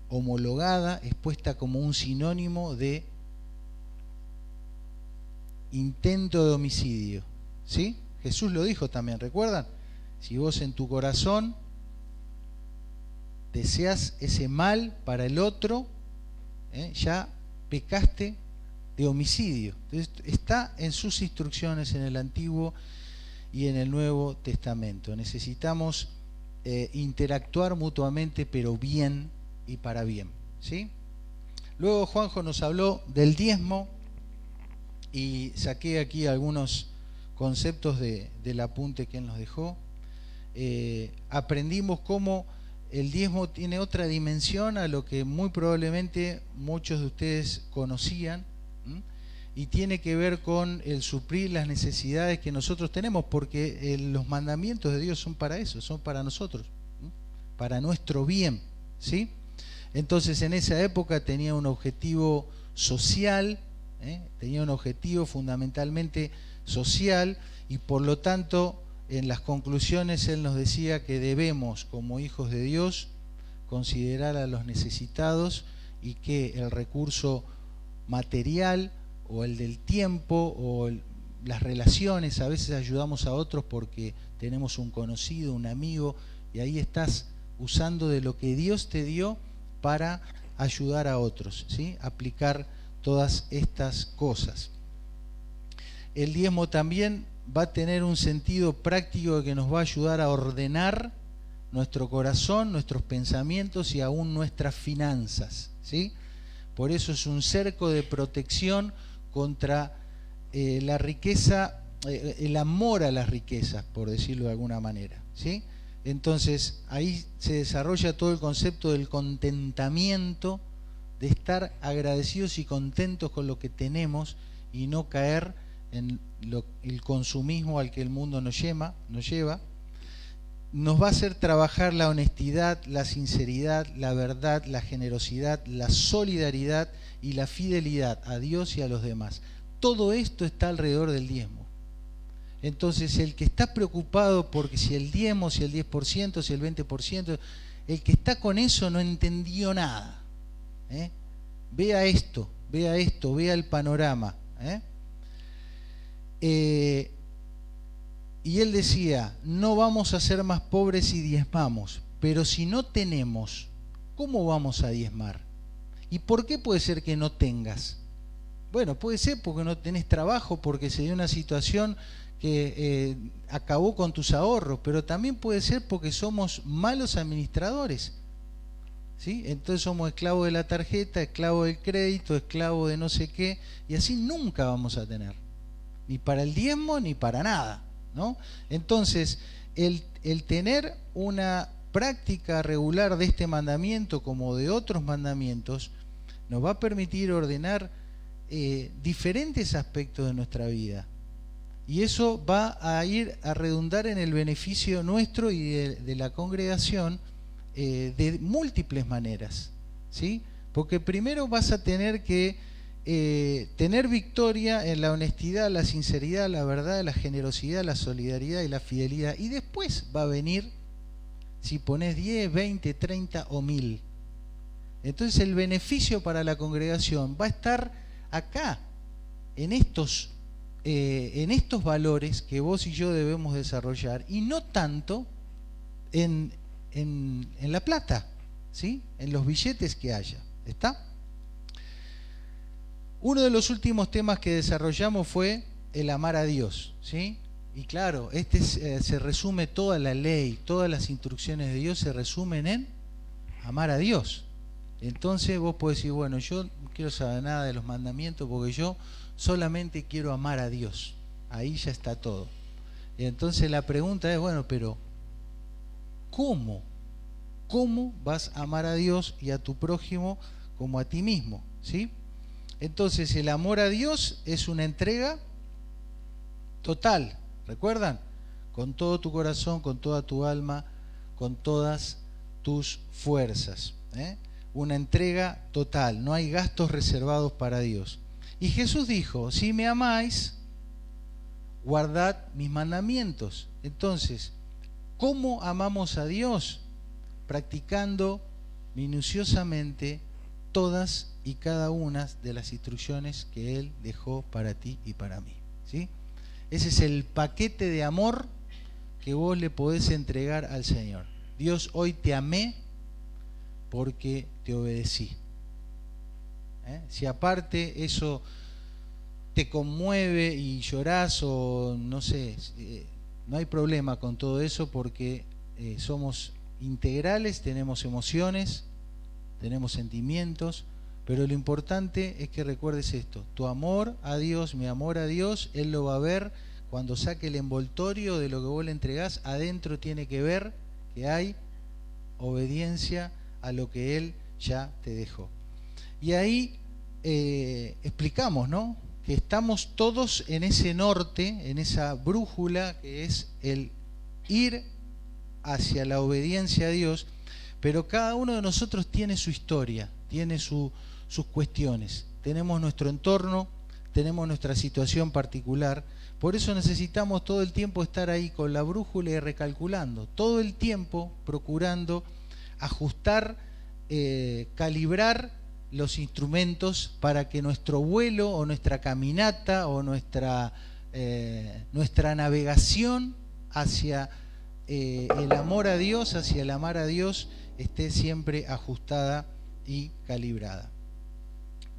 homologada, es puesta como un sinónimo de intento de homicidio, ¿sí? Jesús lo dijo también, ¿recuerdan? Si vos en tu corazón deseas ese mal para el otro, ya pecaste de homicidio. Entonces, está en sus instrucciones en el Antiguo y en el Nuevo Testamento. Necesitamos interactuar mutuamente, pero bien y para bien, ¿sí? Luego Juanjo nos habló del diezmo y saqué aquí algunos conceptos del apunte que él nos dejó. Aprendimos cómo el diezmo tiene otra dimensión a lo que muy probablemente muchos de ustedes conocían, y tiene que ver con el suplir las necesidades que nosotros tenemos, porque los mandamientos de Dios son para eso, son para nosotros, para nuestro bien, ¿sí? Entonces, en esa época tenía un objetivo social, tenía un objetivo fundamentalmente social, y por lo tanto, en las conclusiones él nos decía que debemos, como hijos de Dios, considerar a los necesitados, y que el recurso material o el del tiempo o las relaciones, a veces ayudamos a otros porque tenemos un conocido, un amigo, y ahí estás usando de lo que Dios te dio para ayudar a otros, ¿sí? Aplicar todas estas cosas. El diezmo también va a tener un sentido práctico que nos va a ayudar a ordenar nuestro corazón, nuestros pensamientos y aún nuestras finanzas, ¿sí? Por eso es un cerco de protección contra la riqueza, el amor a las riquezas, por decirlo de alguna manera, ¿sí? Entonces ahí se desarrolla todo el concepto del contentamiento, de estar agradecidos y contentos con lo que tenemos y no caer en el consumismo al que el mundo nos lleva. Nos va a hacer trabajar la honestidad, la sinceridad, la verdad, la generosidad, la solidaridad y la fidelidad a Dios y a los demás. Todo esto está alrededor del diezmo. Entonces, el que está preocupado porque si el diezmo, si el 10%, si el 20%, el que está con eso no entendió nada. Vea esto, vea el panorama. Y él decía, no vamos a ser más pobres si diezmamos, pero si no tenemos, ¿cómo vamos a diezmar? ¿Y por qué puede ser que no tengas? Bueno, puede ser porque no tenés trabajo, porque se dio una situación que acabó con tus ahorros, pero también puede ser porque somos malos administradores, ¿sí? Entonces somos esclavos de la tarjeta, esclavos del crédito, esclavos de no sé qué, y así nunca vamos a tener, ni para el diezmo ni para nada, ¿no? Entonces, el tener una práctica regular de este mandamiento como de otros mandamientos nos va a permitir ordenar diferentes aspectos de nuestra vida, y eso va a ir a redundar en el beneficio nuestro y de la congregación de múltiples maneras, ¿sí? Porque primero vas a tener que tener victoria en la honestidad, la sinceridad, la verdad, la generosidad, la solidaridad y la fidelidad, y después va a venir si pones 10, 20, 30 o 1000. Entonces el beneficio para la congregación va a estar acá, en estos valores que vos y yo debemos desarrollar, y no tanto en la plata, ¿sí? En los billetes que haya. ¿Está? Uno de los últimos temas que desarrollamos fue el amar a Dios, ¿sí? Y claro, se resume toda la ley, todas las instrucciones de Dios se resumen en amar a Dios. Entonces vos podés decir, bueno, yo no quiero saber nada de los mandamientos porque yo solamente quiero amar a Dios. Ahí ya está todo. Y entonces la pregunta es, bueno, pero ¿cómo? ¿Cómo vas a amar a Dios y a tu prójimo como a ti mismo? ¿Sí? Entonces el amor a Dios es una entrega total, ¿recuerdan? Con todo tu corazón, con toda tu alma, con todas tus fuerzas, una entrega total, no hay gastos reservados para Dios. Y Jesús dijo, si me amáis, guardad mis mandamientos. Entonces, ¿cómo amamos a Dios? Practicando minuciosamente todas y cada una de las instrucciones que Él dejó para ti y para mí, ¿sí? Ese es el paquete de amor que vos le podés entregar al Señor. Dios, hoy te amé porque te obedecí. Si aparte eso te conmueve y llorás o no sé, no hay problema con todo eso porque somos integrales, tenemos emociones, tenemos sentimientos, pero lo importante es que recuerdes esto, tu amor a Dios, mi amor a Dios, Él lo va a ver cuando saque el envoltorio de lo que vos le entregás, adentro tiene que ver que hay obediencia a lo que Él ya te dejó. Y ahí explicamos, ¿no?, que estamos todos en ese norte, en esa brújula que es el ir hacia la obediencia a Dios, pero cada uno de nosotros tiene su historia, tiene sus cuestiones, tenemos nuestro entorno, tenemos nuestra situación particular, por eso necesitamos todo el tiempo estar ahí con la brújula y recalculando, todo el tiempo procurando ajustar, calibrar los instrumentos para que nuestro vuelo o nuestra caminata o nuestra navegación hacia el amor a Dios, hacia el amar a Dios, esté siempre ajustada y calibrada.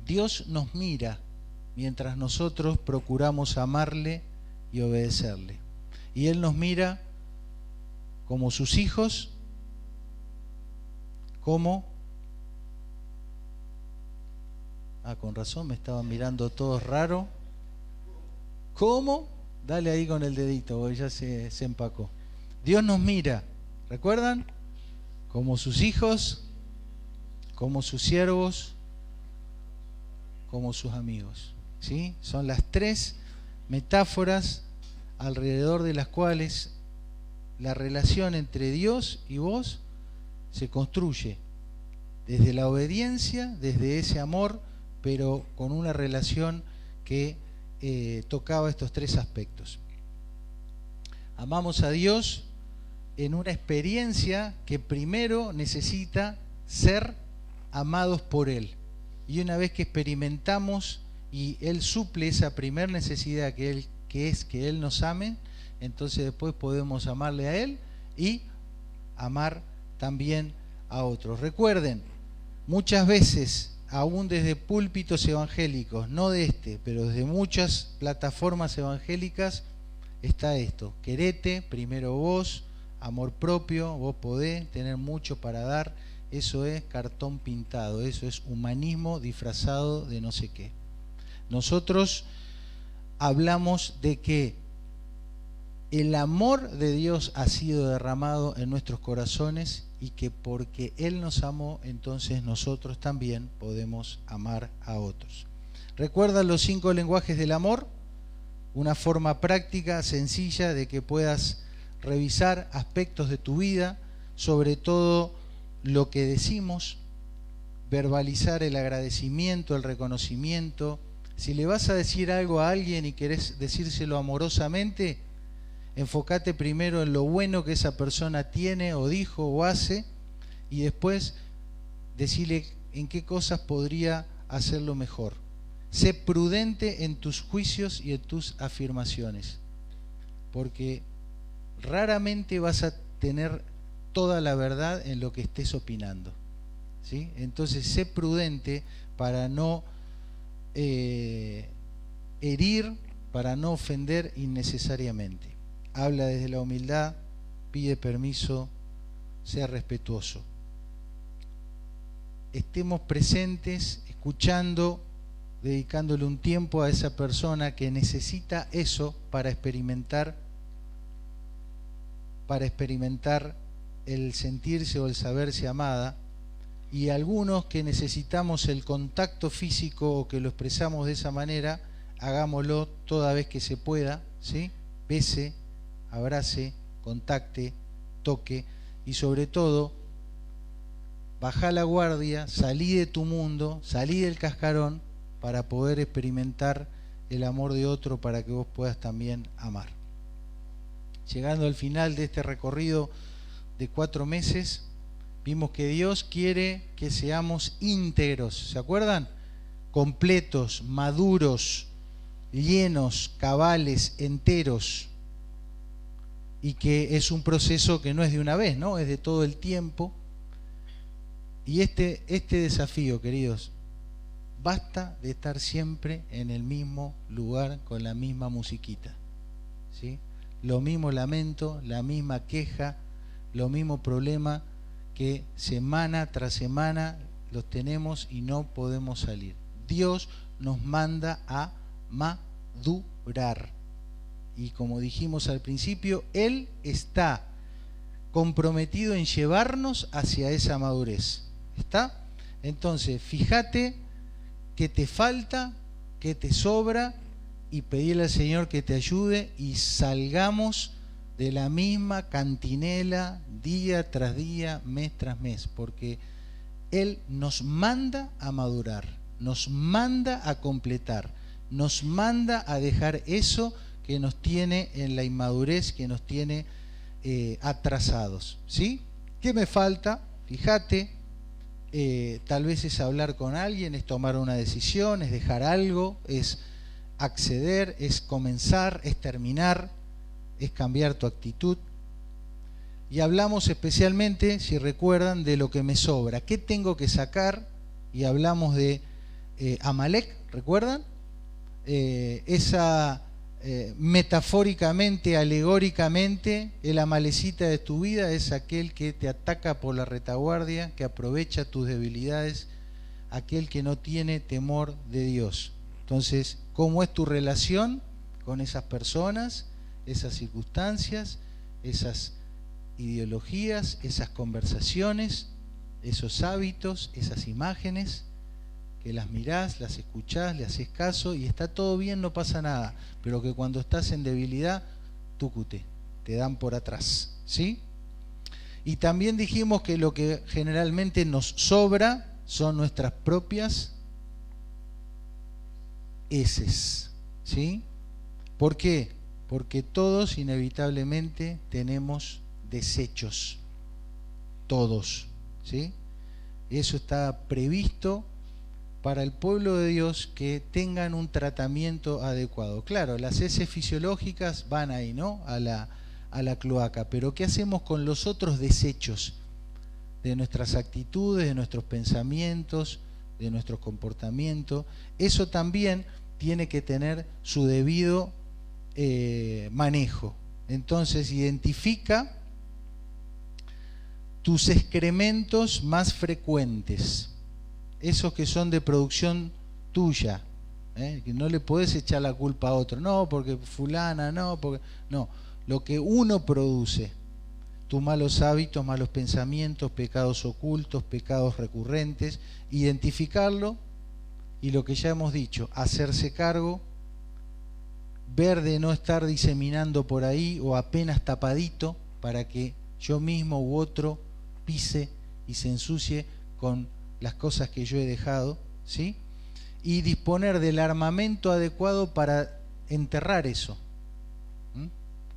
Dios nos mira mientras nosotros procuramos amarle y obedecerle. Y Él nos mira como sus hijos, como... con razón, me estaban mirando todos raro. ¿Cómo? Dale ahí con el dedito, porque ya se empacó. Dios nos mira, ¿recuerdan? Como sus hijos, como sus siervos, como sus amigos, ¿sí? Son las tres metáforas alrededor de las cuales la relación entre Dios y vos se construye desde la obediencia, desde ese amor, pero con una relación que tocaba estos tres aspectos. Amamos a Dios en una experiencia que primero necesita ser amados por Él. Y una vez que experimentamos y Él suple esa primer necesidad que es que Él nos ame, entonces después podemos amarle a Él y amar también a otros. Recuerden, muchas veces, aún desde púlpitos evangélicos, no de este, pero desde muchas plataformas evangélicas, está esto: querete primero vos, amor propio, vos podés tener mucho para dar. Eso es cartón pintado, eso es humanismo disfrazado de no sé qué. Nosotros hablamos de que el amor de Dios ha sido derramado en nuestros corazones y que porque Él nos amó, entonces nosotros también podemos amar a otros. ¿Recuerda los 5 lenguajes del amor? Una forma práctica, sencilla, de que puedas revisar aspectos de tu vida, sobre todo lo que decimos, verbalizar el agradecimiento, el reconocimiento. Si le vas a decir algo a alguien y querés decírselo amorosamente, enfócate primero en lo bueno que esa persona tiene o dijo o hace, y después decirle en qué cosas podría hacerlo mejor. Sé prudente en tus juicios y en tus afirmaciones, porque raramente vas a tener toda la verdad en lo que estés opinando, ¿sí? Entonces sé prudente para no herir, para no ofender innecesariamente. Habla desde la humildad, pide permiso, sea respetuoso. Estemos presentes, escuchando, dedicándole un tiempo a esa persona que necesita eso para experimentar el sentirse o el saberse amada, y algunos que necesitamos el contacto físico o que lo expresamos de esa manera, hagámoslo toda vez que se pueda, ¿sí? Bese, abrace, contacte, toque, y sobre todo, bajá la guardia, salí de tu mundo, salí del cascarón para poder experimentar el amor de otro, para que vos puedas también amar. Llegando al final de este recorrido de 4 meses, vimos que Dios quiere que seamos íntegros, ¿se acuerdan? Completos, maduros, llenos, cabales, enteros, y que es un proceso que no es de una vez, ¿no? Es de todo el tiempo. Y este desafío, queridos, basta de estar siempre en el mismo lugar con la misma musiquita, ¿sí? Lo mismo lamento, la misma queja, lo mismo problema que semana tras semana los tenemos y no podemos salir. Dios nos manda a madurar. Y como dijimos al principio, Él está comprometido en llevarnos hacia esa madurez. ¿Está? Entonces, fíjate qué te falta, qué te sobra, y pedirle al Señor que te ayude y salgamos de la misma cantinela día tras día, mes tras mes, porque Él nos manda a madurar, nos manda a completar, nos manda a dejar eso que nos tiene en la inmadurez, que nos tiene atrasados, ¿sí? ¿Qué me falta? Fíjate, tal vez es hablar con alguien, es tomar una decisión, es dejar algo, es acceder, es comenzar, es terminar, es cambiar tu actitud. Y hablamos especialmente, si recuerdan, de lo que me sobra, qué tengo que sacar, y hablamos de Amalek, ¿recuerdan? Metafóricamente, alegóricamente, el amalecita de tu vida es aquel que te ataca por la retaguardia, que aprovecha tus debilidades, aquel que no tiene temor de Dios. Entonces, ¿cómo es tu relación con esas personas, esas circunstancias, esas ideologías, esas conversaciones, esos hábitos, esas imágenes? Que las mirás, las escuchás, le haces caso y está todo bien, no pasa nada, pero que cuando estás en debilidad, te dan por atrás, ¿sí? Y también dijimos que lo que generalmente nos sobra son nuestras propias heces, ¿sí? ¿Por qué? Porque todos inevitablemente tenemos desechos, todos, ¿sí? Eso está previsto para el pueblo de Dios, que tengan un tratamiento adecuado. Claro, las heces fisiológicas van ahí, ¿no? A la cloaca, pero ¿qué hacemos con los otros desechos de nuestras actitudes, de nuestros pensamientos, de nuestros comportamientos? Eso también tiene que tener su debido manejo. Entonces identifica tus excrementos más frecuentes, esos que son de producción tuya, que no le podés echar la culpa a otro, no, porque fulana, no, porque... No, lo que uno produce, tus malos hábitos, malos pensamientos, pecados ocultos, pecados recurrentes, identificarlo, y lo que ya hemos dicho, hacerse cargo, ver de no estar diseminando por ahí o apenas tapadito para que yo mismo u otro pise y se ensucie con las cosas que yo he dejado, ¿sí? Y disponer del armamento adecuado para enterrar eso,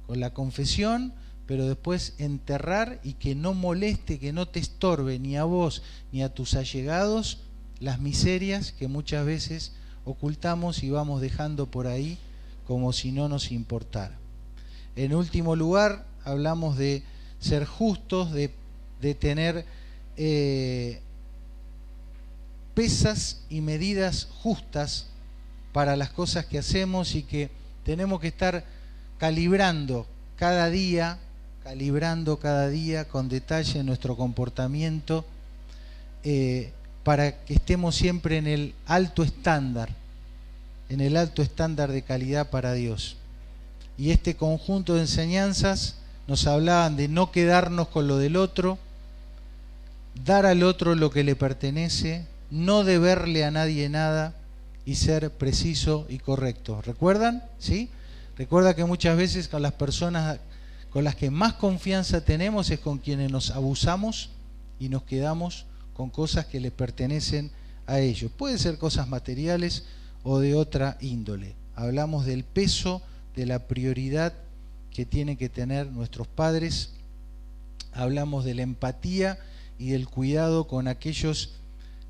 con la confesión, pero después enterrar, y que no moleste, que no te estorbe ni a vos ni a tus allegados las miserias que muchas veces ocultamos y vamos dejando por ahí como si no nos importara. En último lugar, hablamos de ser justos, de tener pesas y medidas justas para las cosas que hacemos, y que tenemos que estar calibrando cada día con detalle nuestro comportamiento, para que estemos siempre en el alto estándar de calidad para Dios. Y este conjunto de enseñanzas nos hablaban de no quedarnos con lo del otro, dar al otro lo que le pertenece, no deberle a nadie nada y ser preciso y correcto. ¿Recuerdan? ¿Sí? Recuerda que muchas veces con las personas con las que más confianza tenemos es con quienes nos abusamos y nos quedamos con cosas que le pertenecen a ellos. Pueden ser cosas materiales o de otra índole. Hablamos del peso, de la prioridad que tienen que tener nuestros padres. Hablamos de la empatía y del cuidado con aquellos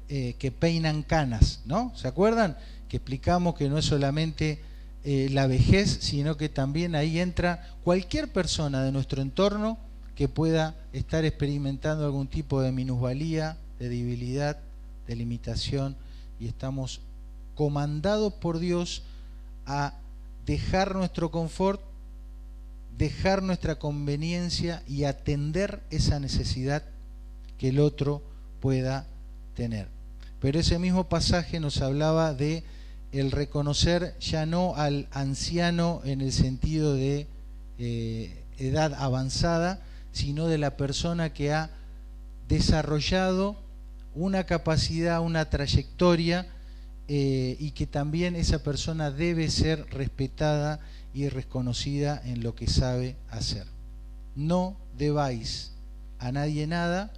que peinan canas, ¿no? ¿Se acuerdan? Que explicamos que no es solamente la vejez, sino que también ahí entra cualquier persona de nuestro entorno que pueda estar experimentando algún tipo de minusvalía, de debilidad, de limitación, y estamos comandados por Dios a dejar nuestro confort, dejar nuestra conveniencia y atender esa necesidad que el otro pueda tener. Pero ese mismo pasaje nos hablaba de el reconocer ya no al anciano en el sentido de edad avanzada, sino de la persona que ha desarrollado una capacidad, una trayectoria, y que también esa persona debe ser respetada y reconocida en lo que sabe hacer. No debáis a nadie nada,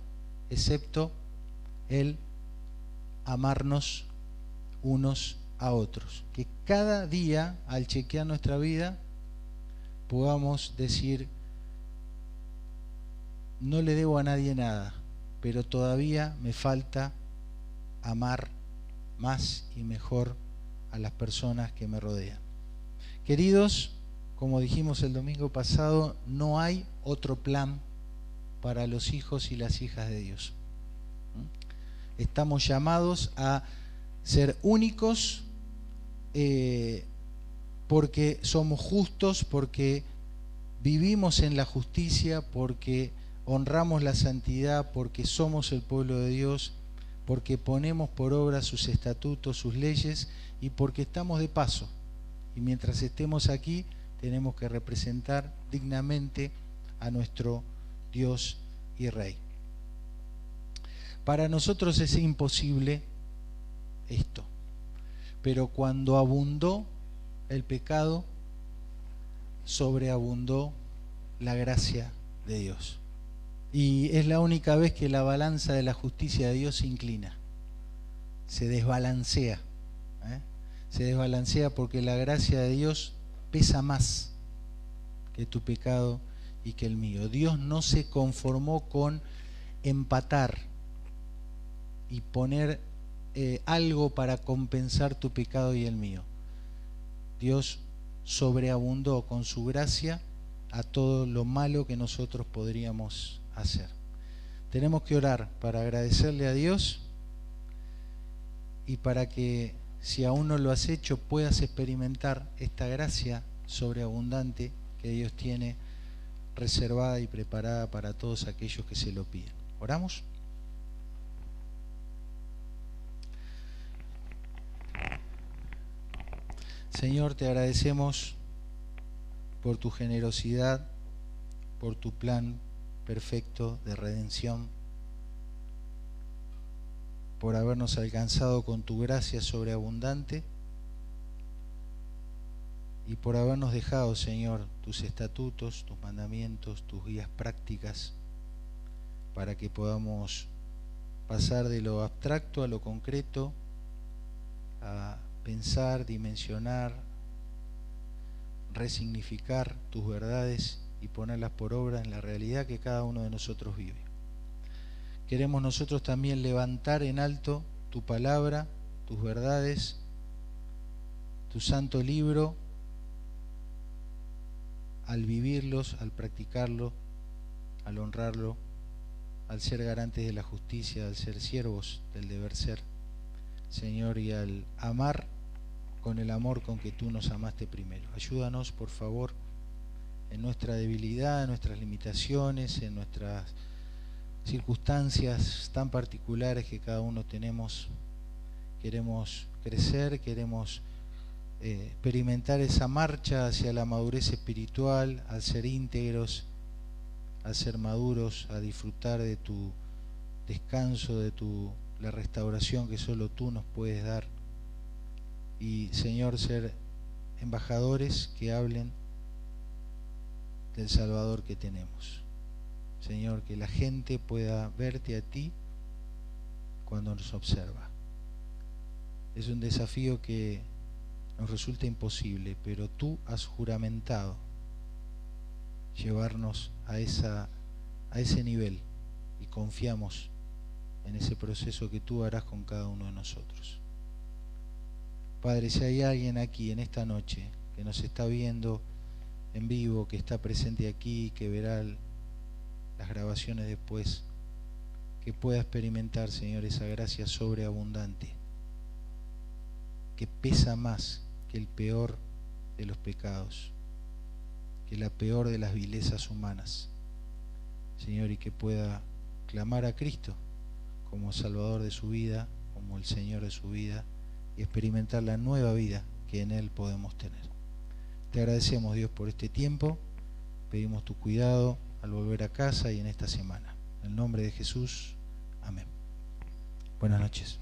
excepto el amarnos unos a otros. Que cada día, al chequear nuestra vida, podamos decir: no le debo a nadie nada, pero todavía me falta amar más y mejor a las personas que me rodean. Queridos, como dijimos el domingo pasado, no hay otro plan para los hijos y las hijas de Dios. Estamos llamados a ser únicos, porque somos justos, porque vivimos en la justicia, porque honramos la santidad, porque somos el pueblo de Dios, porque ponemos por obra sus estatutos, sus leyes, y porque estamos de paso. Y mientras estemos aquí, tenemos que representar dignamente a nuestro Dios y Rey. Para nosotros es imposible esto, pero cuando abundó el pecado, sobreabundó la gracia de Dios. Y es la única vez que la balanza de la justicia de Dios se inclina, se desbalancea. Se desbalancea porque la gracia de Dios pesa más que tu pecado y que el mío. Dios no se conformó con empatar y poner algo para compensar tu pecado y el mío. Dios sobreabundó con su gracia a todo lo malo que nosotros podríamos hacer. Tenemos que orar para agradecerle a Dios y para que, si aún no lo has hecho, puedas experimentar esta gracia sobreabundante que Dios tiene reservada y preparada para todos aquellos que se lo piden. ¿Oramos? Señor, te agradecemos por tu generosidad, por tu plan perfecto de redención, por habernos alcanzado con tu gracia sobreabundante y por habernos dejado, Señor, tus estatutos, tus mandamientos, tus guías prácticas, para que podamos pasar de lo abstracto a lo concreto, a pensar, dimensionar, resignificar tus verdades y ponerlas por obra en la realidad que cada uno de nosotros vive. Queremos nosotros también levantar en alto tu palabra, tus verdades, tu santo libro, al vivirlos, al practicarlo, al honrarlo, al ser garantes de la justicia, al ser siervos del deber ser, Señor, y al amar con el amor con que tú nos amaste primero. Ayúdanos, por favor, en nuestra debilidad, en nuestras limitaciones, en nuestras circunstancias tan particulares que cada uno tenemos. Queremos crecer, queremos experimentar esa marcha hacia la madurez espiritual, al ser íntegros, al ser maduros, a disfrutar de tu descanso, de la restauración que solo tú nos puedes dar. Y, Señor, ser embajadores que hablen del Salvador que tenemos. Señor, que la gente pueda verte a ti cuando nos observa. Es un desafío que nos resulta imposible, pero tú has juramentado llevarnos a ese nivel y confiamos en ese proceso que tú harás con cada uno de nosotros. Padre, si hay alguien aquí en esta noche que nos está viendo en vivo, que está presente aquí, que verá las grabaciones después, que pueda experimentar, Señor, esa gracia sobreabundante, que pesa más que el peor de los pecados, que la peor de las vilezas humanas, Señor, y que pueda clamar a Cristo como Salvador de su vida, como el Señor de su vida, y experimentar la nueva vida que en Él podemos tener. Te agradecemos, Dios, por este tiempo. Pedimos tu cuidado al volver a casa y en esta semana. En el nombre de Jesús, amén. Buenas noches.